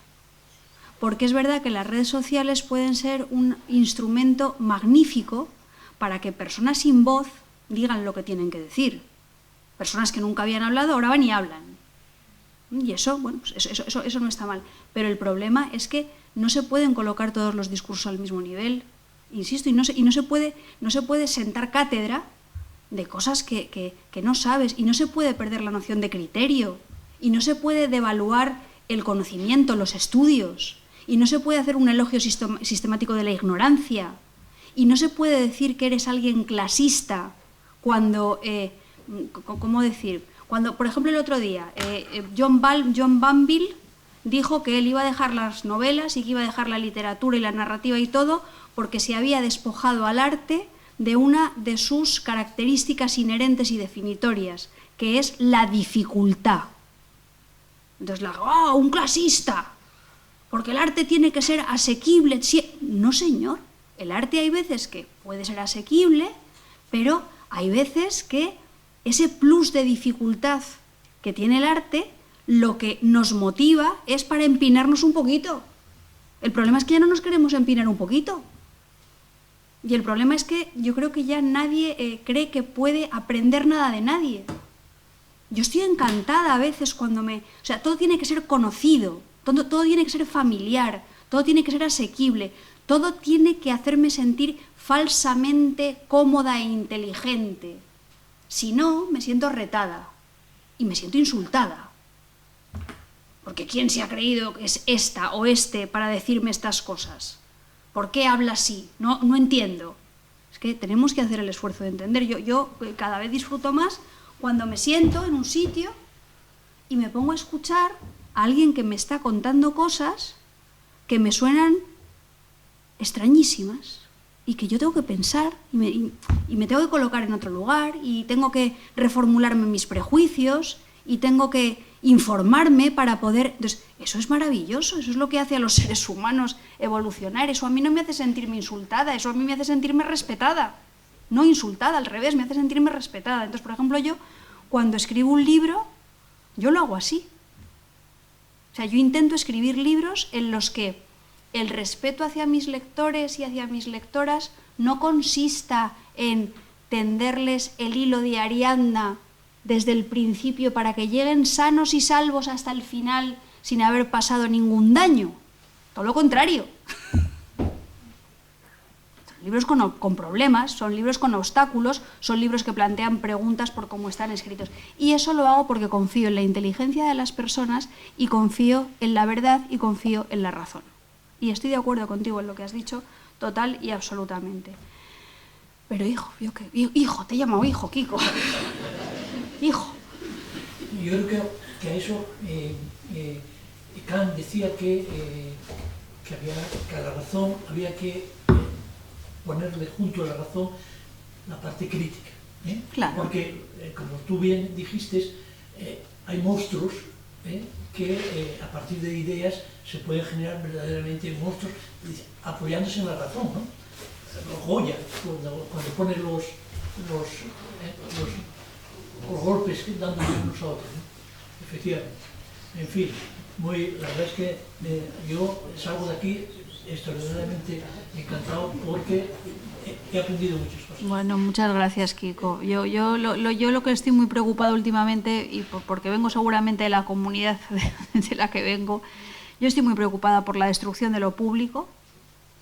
porque es verdad que las redes sociales pueden ser un instrumento magnífico para que personas sin voz digan lo que tienen que decir. Personas que nunca habían hablado ahora van y hablan. Y eso, bueno, pues eso no está mal. Pero el problema es que no se pueden colocar todos los discursos al mismo nivel. Insisto, y no se puede sentar cátedra de cosas que no sabes, y no se puede perder la noción de criterio, y no se puede devaluar el conocimiento, los estudios, y no se puede hacer un elogio sistemático de la ignorancia, y no se puede decir que eres alguien clasista cuando, ¿cómo decir? Cuando, por ejemplo, el otro día, John Banville dijo que él iba a dejar las novelas y que iba a dejar la literatura y la narrativa y todo, porque se había despojado al arte de una de sus características inherentes y definitorias, que es la dificultad. Entonces, un clasista, porque el arte tiene que ser asequible. No, señor, el arte hay veces que puede ser asequible, pero hay veces que ese plus de dificultad que tiene el arte, lo que nos motiva es para empinarnos un poquito. El problema es que ya no nos queremos empinar un poquito. Y el problema es que yo creo que ya nadie cree que puede aprender nada de nadie. Yo estoy encantada a veces cuando O sea, todo tiene que ser conocido, todo tiene que ser familiar, todo tiene que ser asequible, todo tiene que hacerme sentir falsamente cómoda e inteligente. Si no, me siento retada y me siento insultada. Porque ¿quién se ha creído que es esta o este para decirme estas cosas? ¿Por qué habla así? No entiendo. Es que tenemos que hacer el esfuerzo de entender. Yo cada vez disfruto más cuando me siento en un sitio y me pongo a escuchar a alguien que me está contando cosas que me suenan extrañísimas y que yo tengo que pensar y me tengo que colocar en otro lugar y tengo que reformularme mis prejuicios y tengo que informarme para poder... Entonces, eso es maravilloso, eso es lo que hace a los seres humanos evolucionar. Eso a mí no me hace sentirme insultada, eso a mí me hace sentirme respetada. No insultada, al revés, me hace sentirme respetada. Entonces, por ejemplo, yo, cuando escribo un libro, yo lo hago así. O sea, yo intento escribir libros en los que el respeto hacia mis lectores y hacia mis lectoras no consista en tenderles el hilo de Ariadna desde el principio para que lleguen sanos y salvos hasta el final sin haber pasado ningún daño. Todo lo contrario. Son libros con problemas, son libros con obstáculos, son libros que plantean preguntas por cómo están escritos. Y eso lo hago porque confío en la inteligencia de las personas y confío en la verdad y confío en la razón. Y estoy de acuerdo contigo en lo que has dicho, total y absolutamente. Pero hijo, hijo, te he llamado hijo, Kiko. Hijo. Yo creo que a eso Kant decía que a la razón había que ponerle junto a la razón la parte crítica. Claro. Porque, como tú bien dijiste, hay monstruos que a partir de ideas se pueden generar verdaderamente monstruos apoyándose en la razón, ¿no? Goya, cuando pone los golpes dándose unos a otros, ¿no? Efectivamente. En fin, la verdad es que yo salgo de aquí extraordinariamente encantado porque he aprendido muchas cosas. Bueno, muchas gracias, Kiko. Yo lo que estoy muy preocupada últimamente, y porque vengo seguramente de la comunidad de la que vengo, yo estoy muy preocupada por la destrucción de lo público.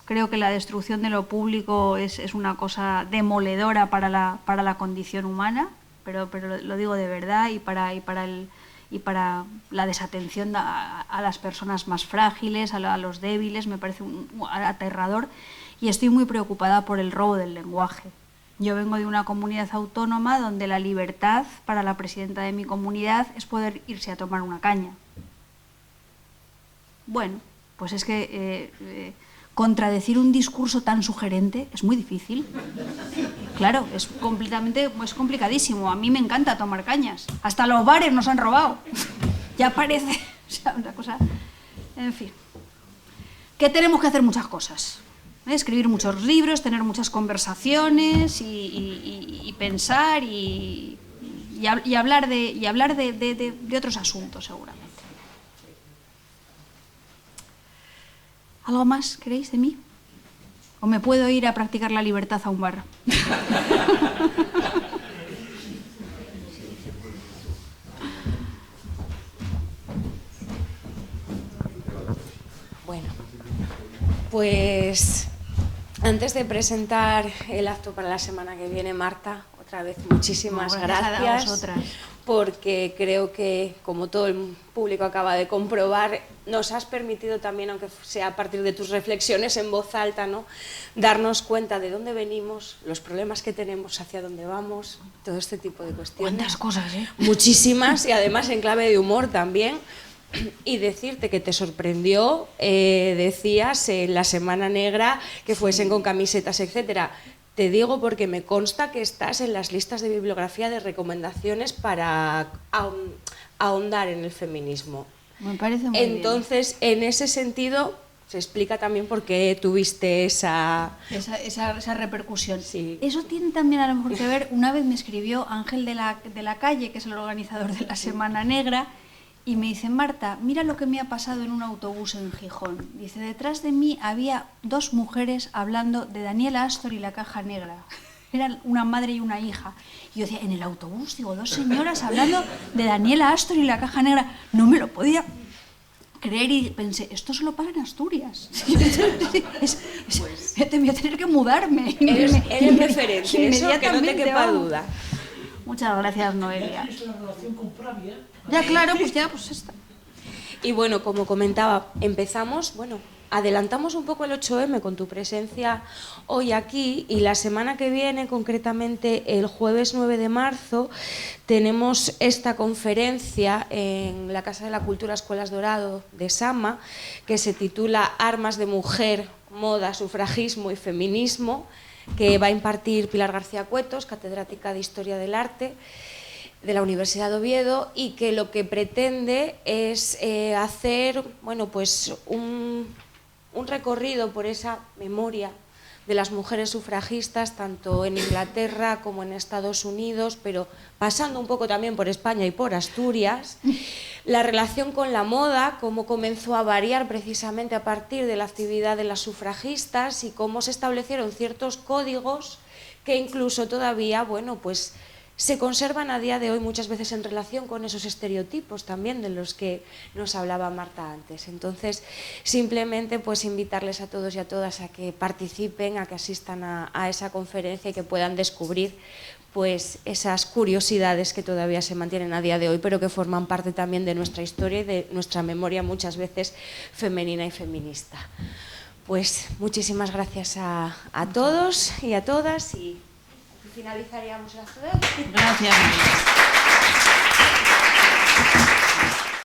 Creo que la destrucción de lo público es una cosa demoledora para la condición humana, pero lo digo de verdad, y para la desatención a las personas más frágiles, a los débiles, me parece aterrador. Y estoy muy preocupada por el robo del lenguaje. Yo vengo de una comunidad autónoma donde la libertad para la presidenta de mi comunidad es poder irse a tomar una caña. Bueno, pues es que contradecir un discurso tan sugerente es muy difícil. Claro, es complicadísimo. A mí me encanta tomar cañas. Hasta los bares nos han robado. Ya parece, o sea, una cosa... En fin, que tenemos que hacer muchas cosas. Escribir muchos libros, tener muchas conversaciones y pensar y hablar de otros asuntos, seguramente. ¿Algo más queréis de mí? ¿O me puedo ir a practicar la libertad a un bar? Bueno, pues antes de presentar el acto para la semana que viene, Marta, otra vez muchísimas gracias, a vosotras. Porque creo que, como todo el público acaba de comprobar, nos has permitido también, aunque sea a partir de tus reflexiones en voz alta, ¿no?, darnos cuenta de dónde venimos, los problemas que tenemos, hacia dónde vamos, todo este tipo de cuestiones. ¿Cuántas cosas, eh? Muchísimas, y además en clave de humor también. Y decirte que te sorprendió, decías, en la Semana Negra, que fuesen con camisetas, etcétera. Te digo porque me consta que estás en las listas de bibliografía de recomendaciones para ahondar en el feminismo. Me parece muy bien. Entonces, en ese sentido, se explica también por qué tuviste esa repercusión. Sí. Eso tiene también a lo mejor que ver, una vez me escribió Ángel de la Calle, que es el organizador de la Semana Negra, y me dice: Marta, mira lo que me ha pasado en un autobús en Gijón. Dice, detrás de mí había 2 mujeres hablando de Daniela Astor y la caja negra. eran una madre y una hija. Y yo decía, en el autobús, digo, 2 señoras hablando de Daniela Astor y la caja negra. No me lo podía creer y pensé, esto solo pasa en Asturias. Te voy a tener que mudarme. Eres referente, eso que no te quepa duda. Muchas gracias, Noelia. Es la relación con Pravia. Ya, claro, pues está. Y bueno, como comentaba, adelantamos un poco el 8M con tu presencia hoy aquí, y la semana que viene, concretamente el jueves 9 de marzo, tenemos esta conferencia en la Casa de la Cultura Escuelas Dorado de Sama, que se titula Armas de mujer, moda, sufragismo y feminismo, que va a impartir Pilar García Cuetos, catedrática de Historia del Arte de la Universidad de Oviedo, y que lo que pretende es hacer un recorrido por esa memoria de las mujeres sufragistas, tanto en Inglaterra como en Estados Unidos, pero pasando un poco también por España y por Asturias, la relación con la moda, cómo comenzó a variar precisamente a partir de la actividad de las sufragistas y cómo se establecieron ciertos códigos que incluso todavía, se conservan a día de hoy muchas veces en relación con esos estereotipos también de los que nos hablaba Marta antes. Entonces, simplemente invitarles a todos y a todas a que participen, a que asistan a esa conferencia y que puedan descubrir esas curiosidades que todavía se mantienen a día de hoy, pero que forman parte también de nuestra historia y de nuestra memoria muchas veces femenina y feminista. Muchísimas gracias a todos y a todas, y finalizaríamos la actividad. Gracias.